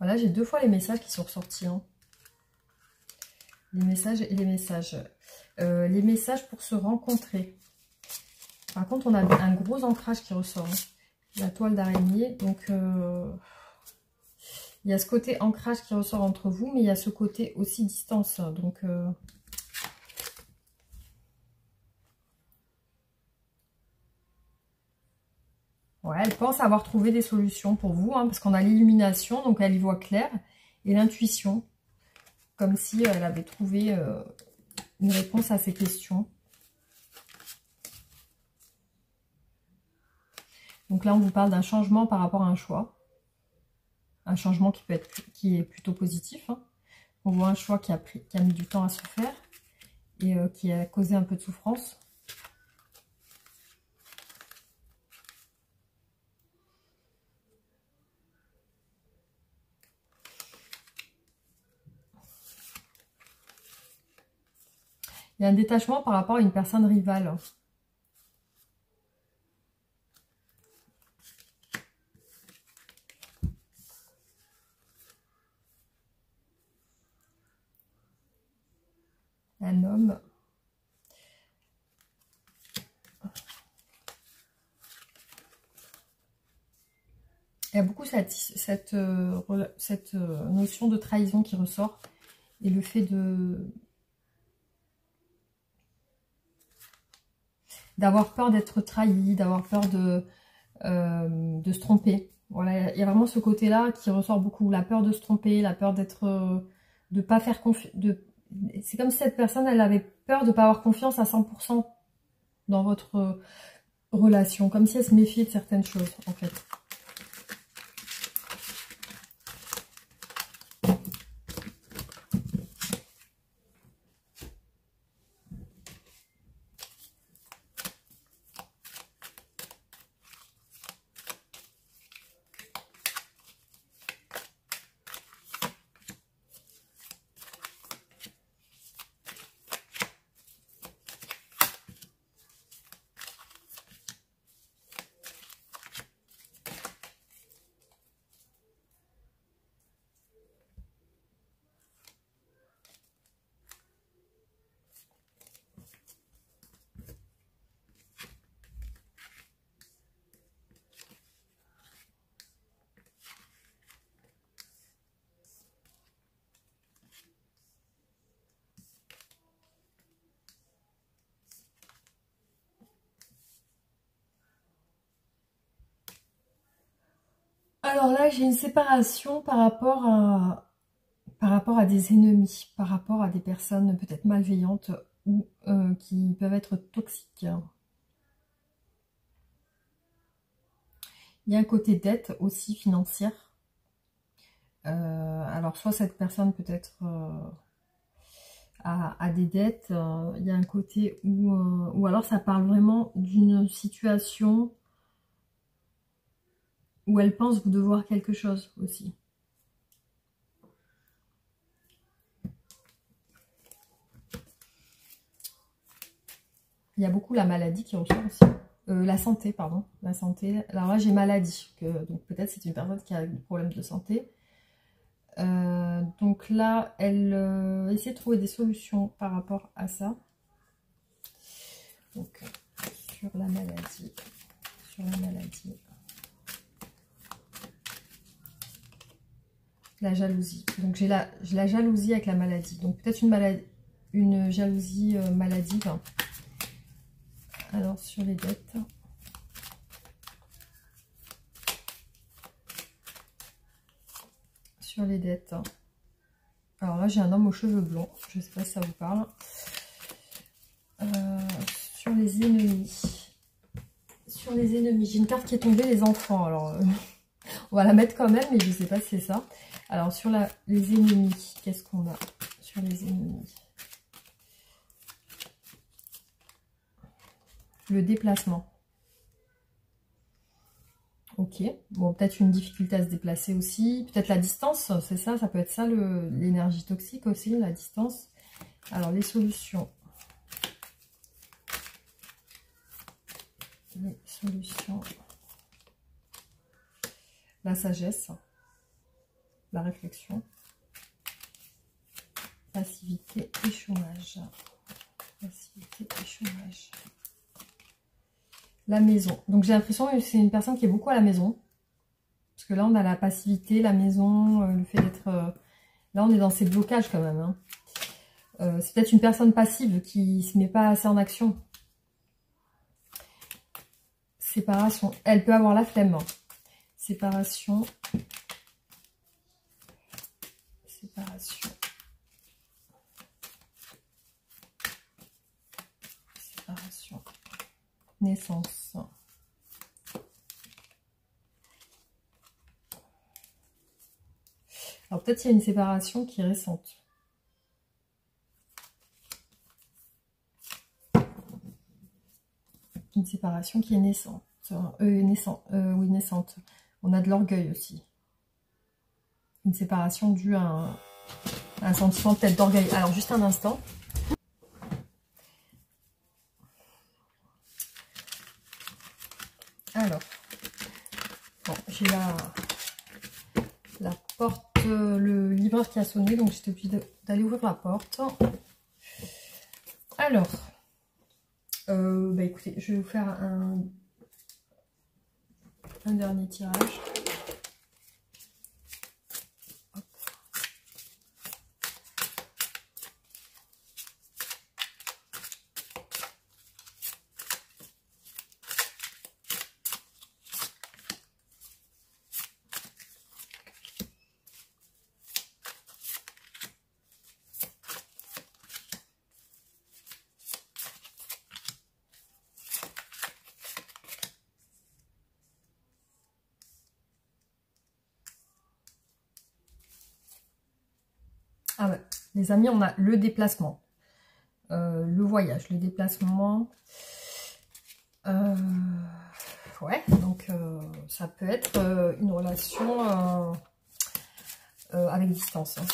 Voilà, j'ai 2 fois les messages qui sont ressortis. Hein. Les messages et les messages. Les messages pour se rencontrer. Par contre, on a un gros ancrage qui ressort. Hein. La toile d'araignée. Donc, il y a ce côté ancrage qui ressort entre vous, mais il y a ce côté aussi distance. Donc, ouais, elle pense avoir trouvé des solutions pour vous, hein, parce qu'on a l'illumination, donc elle y voit clair, et l'intuition, comme si elle avait trouvé une réponse à ses questions. Donc là, on vous parle d'un changement par rapport à un choix. Un changement qui est plutôt positif. Hein. On voit un choix qui a mis du temps à se faire et qui a causé un peu de souffrance. Il y a un détachement par rapport à une personne rivale. Un homme. Il y a beaucoup cette notion de trahison qui ressort. Et le fait d'avoir peur d'être trahi, d'avoir peur de se tromper. Voilà, il y a vraiment ce côté-là qui ressort beaucoup. La peur de se tromper, la peur de pas faire confiance. C'est comme si cette personne, elle avait peur de ne pas avoir confiance à 100% dans votre relation. Comme si elle se méfiait de certaines choses, en fait. Alors là, j'ai une séparation par rapport à des ennemis, par rapport à des personnes peut-être malveillantes ou qui peuvent être toxiques. Il y a un côté dette aussi financière. Alors soit cette personne peut-être a des dettes, il y a un côté ou alors ça parle vraiment d'une situation où elle pense vous devoir quelque chose aussi. Il y a beaucoup la maladie qui ressort aussi. La santé, pardon. La santé. Alors là, j'ai maladie. Donc peut-être c'est une personne qui a des problèmes de santé. Donc là, elle essaie de trouver des solutions par rapport à ça. Donc, sur la maladie. Sur la maladie. La jalousie. Donc j'ai la jalousie avec la maladie. Donc peut-être une jalousie maladive. Alors sur les dettes. Sur les dettes. Alors là j'ai un homme aux cheveux blonds. Je ne sais pas si ça vous parle. Sur les ennemis. Sur les ennemis. J'ai une carte qui est tombée, les enfants. Alors on va la mettre quand même, mais je ne sais pas si c'est ça. Alors sur les ennemis, qu'est-ce qu'on a sur les ennemis? Le déplacement. Ok. Bon, peut-être une difficulté à se déplacer aussi. Peut-être la distance, c'est ça? Ça peut être ça l'énergie toxique aussi, la distance. Alors les solutions. Les solutions. La sagesse. La réflexion. Passivité et chômage. Passivité et chômage. La maison. Donc j'ai l'impression que c'est une personne qui est beaucoup à la maison. Parce que là on a la passivité, la maison, le fait d'être... là on est dans ces blocages quand même. Hein. C'est peut-être une personne passive qui ne se met pas assez en action. Séparation. Elle peut avoir la flemme. Séparation. Séparation. Séparation. Naissance. Alors peut-être il y a une séparation qui est récente. Une séparation qui est naissante. Oui, naissante. On a de l'orgueil aussi. Une séparation due à un sentiment peut-être d'orgueil. Alors juste un instant. Alors, bon, j'ai la porte, le livreur qui a sonné, donc j'étais obligée d'aller ouvrir la porte. Alors, bah écoutez, je vais vous faire un dernier tirage. Hop. Ah ouais, les amis, on a le déplacement, le voyage, le déplacement. Ouais, donc ça peut être une relation avec distance. Hein.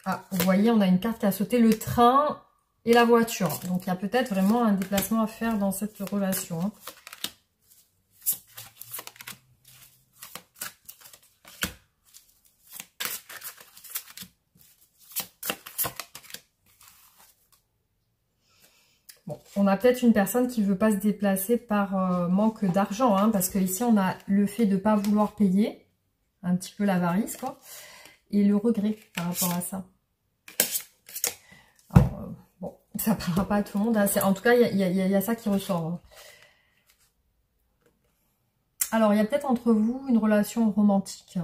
Ah, vous voyez, on a une carte qui a sauté, le train et la voiture. Donc il y a peut-être vraiment un déplacement à faire dans cette relation. Hein. Bon, on a peut-être une personne qui ne veut pas se déplacer par manque d'argent, hein, parce que ici on a le fait de ne pas vouloir payer, un petit peu l'avarice, quoi, et le regret par rapport à ça. Alors, bon, ça ne parlera pas à tout le monde, hein, en tout cas il y a ça qui ressort. Hein. Alors il y a peut-être entre vous une relation romantique,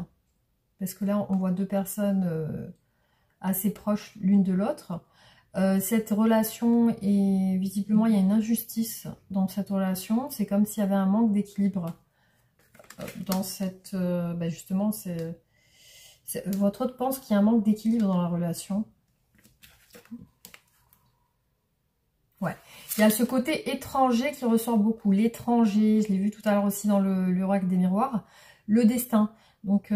parce que là on voit deux personnes assez proches l'une de l'autre. Cette relation est visiblement il y a une injustice dans cette relation. C'est comme s'il y avait un manque d'équilibre dans cette bah justement votre autre pense qu'il y a un manque d'équilibre dans la relation. Ouais, il y a ce côté étranger qui ressort beaucoup. L'étranger, je l'ai vu tout à l'heure aussi dans l'oracle des miroirs. Le destin. Donc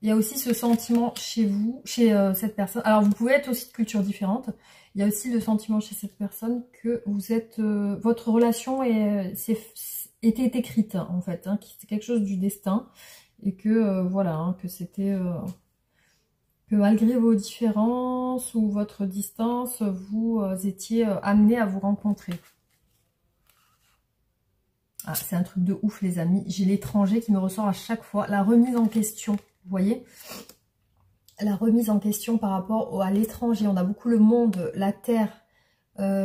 Il y a aussi ce sentiment chez vous, chez cette personne. Alors, vous pouvez être aussi de cultures différentes. Il y a aussi le sentiment chez cette personne que vous êtes... votre relation était écrite, en fait. Hein, c'est quelque chose du destin. Et que, voilà, hein, que c'était... que malgré vos différences ou votre distance, vous étiez amenés à vous rencontrer. Ah, c'est un truc de ouf, les amis. J'ai l'étranger qui me ressort à chaque fois. La remise en question, vous voyez? La remise en question par rapport à l'étranger. On a beaucoup le monde, la terre. Et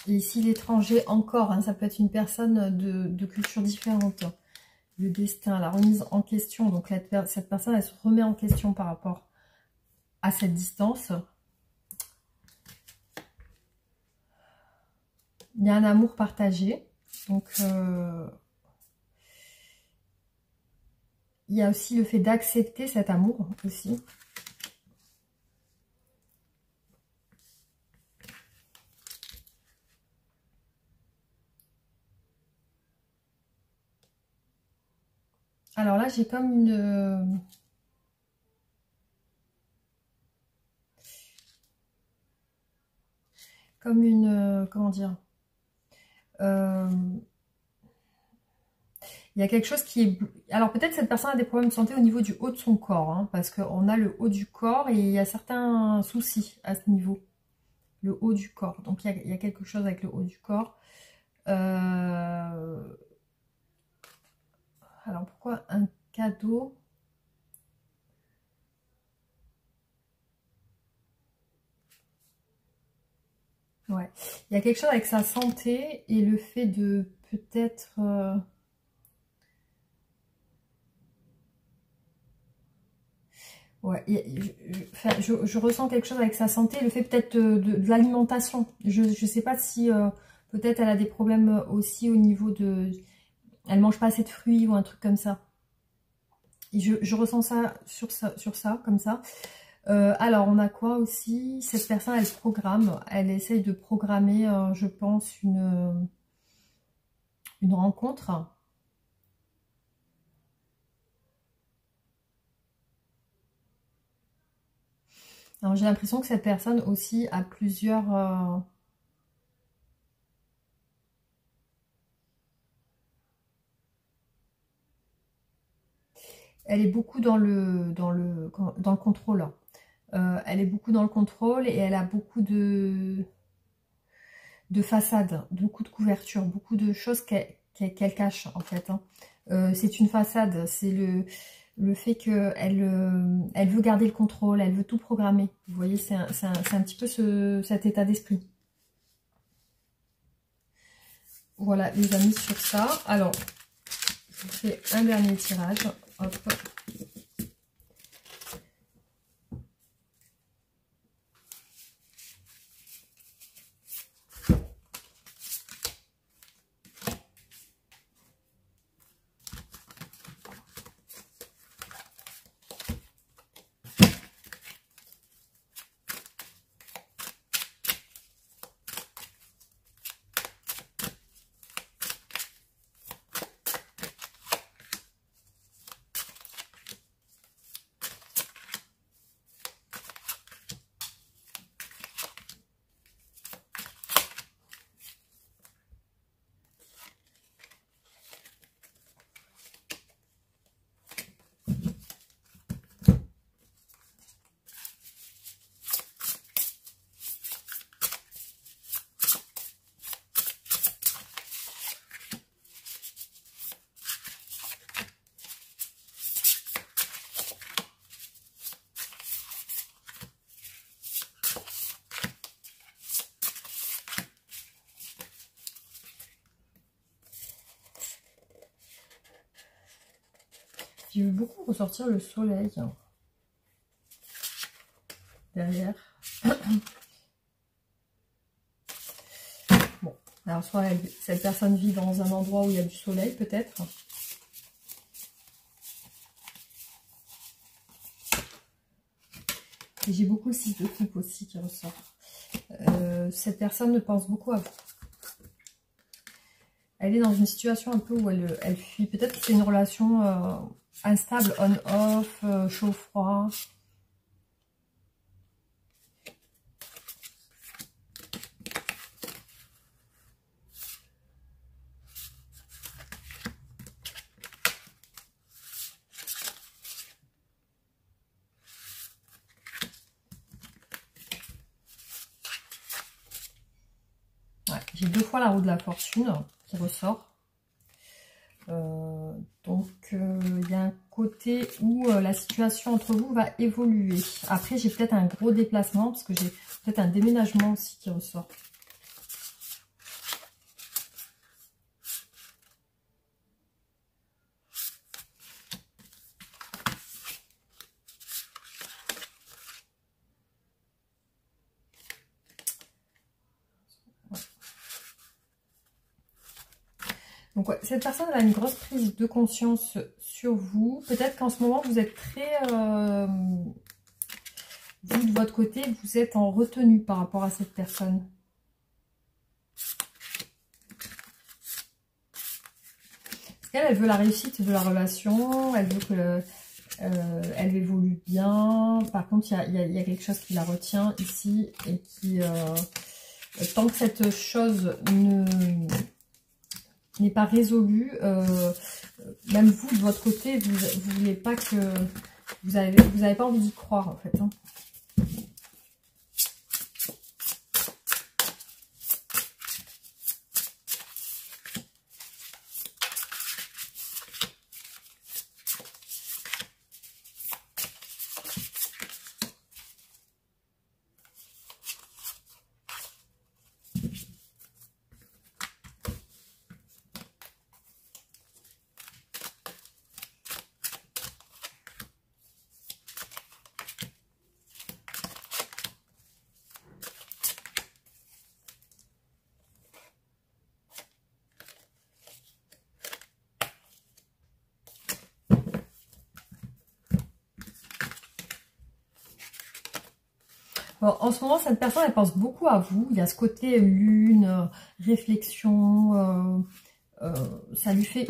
ici, l'étranger encore. Hein, ça peut être une personne de culture différente. Le destin, la remise en question. Donc, cette personne, elle se remet en question par rapport à cette distance. Il y a un amour partagé. Donc, il y a aussi le fait d'accepter cet amour aussi. Alors là, j'ai comme une... comment dire, il y a quelque chose qui est... Alors peut-être cette personne a des problèmes de santé au niveau du haut de son corps, hein, parce qu'on a le haut du corps et il y a certains soucis à ce niveau. Le haut du corps. Donc il y a quelque chose avec le haut du corps. Alors pourquoi un cadeau? Ouais. Il y a quelque chose avec sa santé et le fait de peut-être... Ouais, je ressens quelque chose avec sa santé, le fait peut-être de l'alimentation. Je ne sais pas si peut-être elle a des problèmes aussi au niveau de... Elle mange pas assez de fruits ou un truc comme ça. Et je ressens ça sur ça, comme ça. Alors, on a quoi aussi? Cette personne, elle programme, elle essaye de programmer, je pense, une rencontre. Alors, j'ai l'impression que cette personne aussi a plusieurs... Elle est beaucoup dans le contrôle. Elle est beaucoup dans le contrôle et elle a beaucoup de façades, beaucoup de couvertures, beaucoup de choses qu'elle cache en fait. Hein. C'est une façade, c'est le fait qu'elle elle veut garder le contrôle, elle veut tout programmer. Vous voyez, c'est un petit peu cet état d'esprit. Voilà les amis sur ça. Alors, je vous fais un dernier tirage. Hop. J'ai vu beaucoup ressortir le soleil derrière. Bon, alors soit cette personne vit dans un endroit où il y a du soleil peut-être. Et j'ai beaucoup le 6 de coupe aussi qui ressort. Cette personne pense beaucoup à vous. Elle est dans une situation un peu où elle fuit. Peut-être que c'est une relation instable, on-off, chaud-froid. Ouais, j'ai 2 fois la roue de la fortune qui ressort. Donc, il y a un côté où la situation entre vous va évoluer. Après, j'ai peut-être un gros déplacement, parce que j'ai peut-être un déménagement aussi qui ressort. Donc ouais, cette personne elle a une grosse prise de conscience sur vous. Peut-être qu'en ce moment, vous êtes très... vous, de votre côté, vous êtes en retenue par rapport à cette personne. Parce qu'elle, elle veut la réussite de la relation. Elle veut que... elle évolue bien. Par contre, il y a quelque chose qui la retient ici. Et qui... tant que cette chose n'est pas résolue, même vous de votre côté, vous voulez pas que vous avez pas envie d'y croire en fait. Hein. Bon, en ce moment, cette personne, elle pense beaucoup à vous. Il y a ce côté lune, réflexion. Ça lui fait...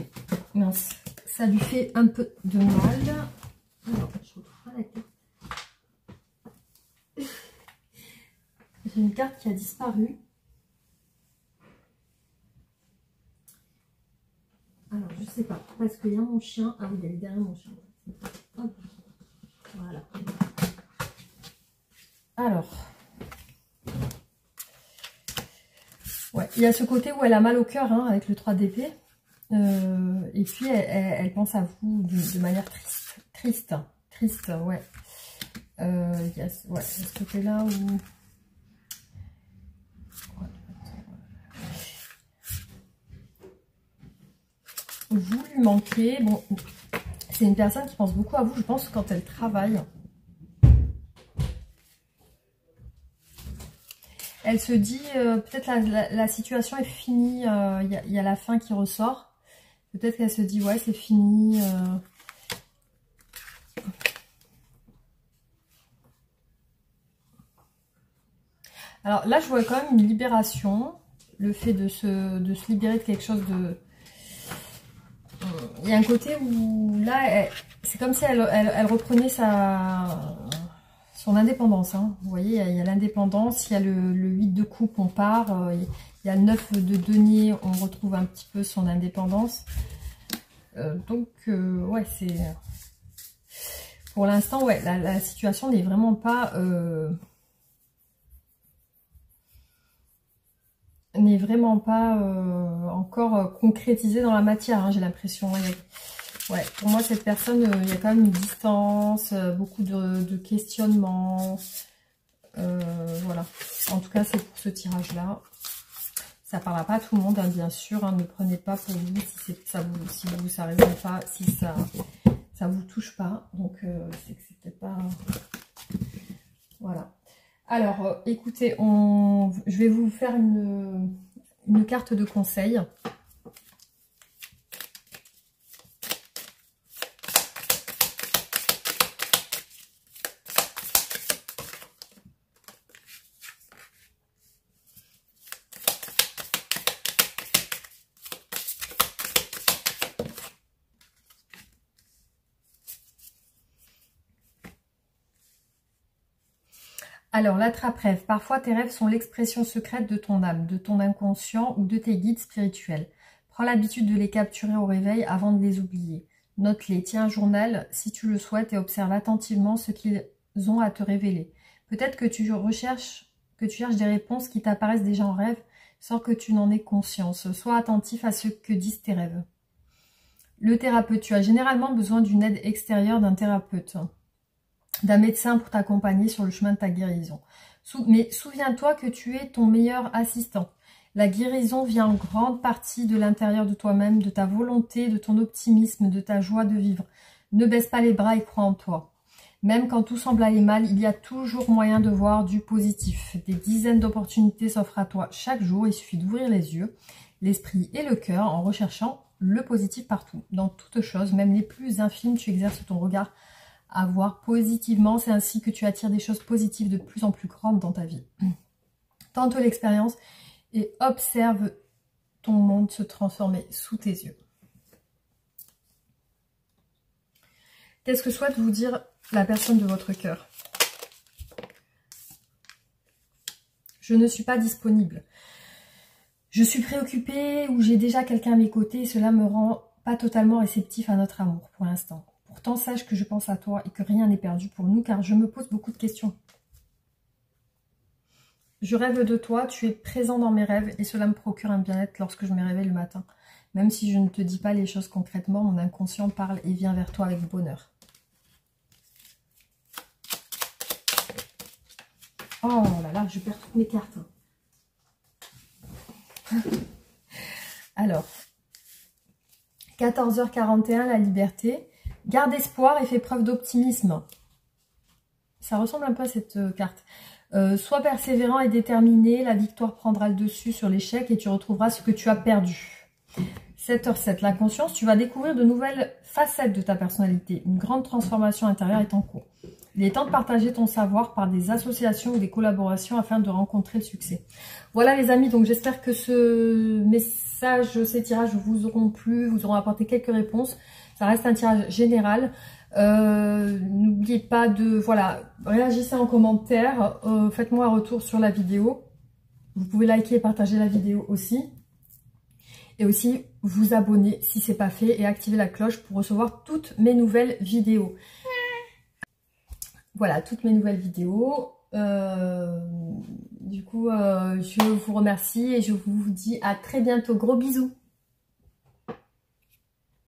Mince. Ça lui fait un peu de mal. Alors, je retrouve pas la carte. J'ai une carte qui a disparu. Alors, je sais pas. Parce qu'il y a mon chien. Ah oui, il est derrière mon chien. Hop. Voilà. Alors, ouais, il y a ce côté où elle a mal au cœur hein, avec le 3 d'épée. Et puis, elle pense à vous de manière triste, ouais. Il y a ce côté-là où... Vous lui manquez. Bon, c'est une personne qui pense beaucoup à vous, je pense, quand elle travaille. Elle se dit, peut-être la situation est finie, il y a la fin qui ressort. Peut-être qu'elle se dit, ouais, c'est fini. Alors là, je vois quand même une libération. Le fait de se libérer de quelque chose de... Il y a un côté où, là, c'est comme si elle reprenait son indépendance. Hein. Vous voyez, il y a l'indépendance, il y a le 8 de coupe, on part. Il y a le 9 de denier, on retrouve un petit peu son indépendance. Donc, ouais, c'est... Pour l'instant, ouais, la situation n'est vraiment pas... n'est vraiment pas encore concrétisée dans la matière, hein, j'ai l'impression. Ouais, pour moi, cette personne, il y a quand même une distance, beaucoup de questionnements. Voilà. En tout cas, c'est pour ce tirage-là. Ça ne parlera pas à tout le monde, hein, bien sûr. Hein, ne prenez pas pour vous si ça ne résonne pas, si ça vous touche pas. Donc, c'est que c'était pas... Voilà. Alors, écoutez, je vais vous faire une carte de conseil. Alors, l'attrape-rêve. Parfois, tes rêves sont l'expression secrète de ton âme, de ton inconscient ou de tes guides spirituels. Prends l'habitude de les capturer au réveil avant de les oublier. Note-les, tiens un journal si tu le souhaites et observe attentivement ce qu'ils ont à te révéler. Peut-être que tu cherches des réponses qui t'apparaissent déjà en rêve sans que tu n'en aies conscience. Sois attentif à ce que disent tes rêves. Le thérapeute, tu as généralement besoin d'une aide extérieure d'un thérapeute, d'un médecin pour t'accompagner sur le chemin de ta guérison. Mais souviens-toi que tu es ton meilleur assistant. La guérison vient en grande partie de l'intérieur de toi-même, de ta volonté, de ton optimisme, de ta joie de vivre. Ne baisse pas les bras et crois en toi. Même quand tout semble aller mal, il y a toujours moyen de voir du positif. Des dizaines d'opportunités s'offrent à toi chaque jour. Il suffit d'ouvrir les yeux, l'esprit et le cœur en recherchant le positif partout. Dans toutes choses, même les plus infimes, tu exerces ton regard à voir positivement. C'est ainsi que tu attires des choses positives de plus en plus grandes dans ta vie. Tente l'expérience et observe ton monde se transformer sous tes yeux. Qu'est-ce que souhaite vous dire la personne de votre cœur? Je ne suis pas disponible. Je suis préoccupée ou j'ai déjà quelqu'un à mes côtés et cela me rend pas totalement réceptif à notre amour pour l'instant. Pourtant, sache que je pense à toi et que rien n'est perdu pour nous car je me pose beaucoup de questions. Je rêve de toi, tu es présent dans mes rêves et cela me procure un bien-être lorsque je me réveille le matin. Même si je ne te dis pas les choses concrètement, mon inconscient parle et vient vers toi avec bonheur. Oh là là, je perds toutes mes cartes. Alors, 14h41, la liberté. Garde espoir et fais preuve d'optimisme. Ça ressemble un peu à cette carte. Sois persévérant et déterminé, la victoire prendra le dessus sur l'échec et tu retrouveras ce que tu as perdu. 7h07, la conscience, tu vas découvrir de nouvelles facettes de ta personnalité. Une grande transformation intérieure est en cours. Il est temps de partager ton savoir par des associations ou des collaborations afin de rencontrer le succès. Voilà les amis, donc j'espère que ce message, ces tirages vous auront plu, vous auront apporté quelques réponses. Ça reste un tirage général. N'oubliez pas de, voilà, réagissez en commentaire, faites-moi un retour sur la vidéo. Vous pouvez liker et partager la vidéo aussi. Et aussi vous abonner si ce n'est pas fait et activer la cloche pour recevoir toutes mes nouvelles vidéos. Voilà, toutes mes nouvelles vidéos. Du coup, je vous remercie et je vous dis à très bientôt. Gros bisous.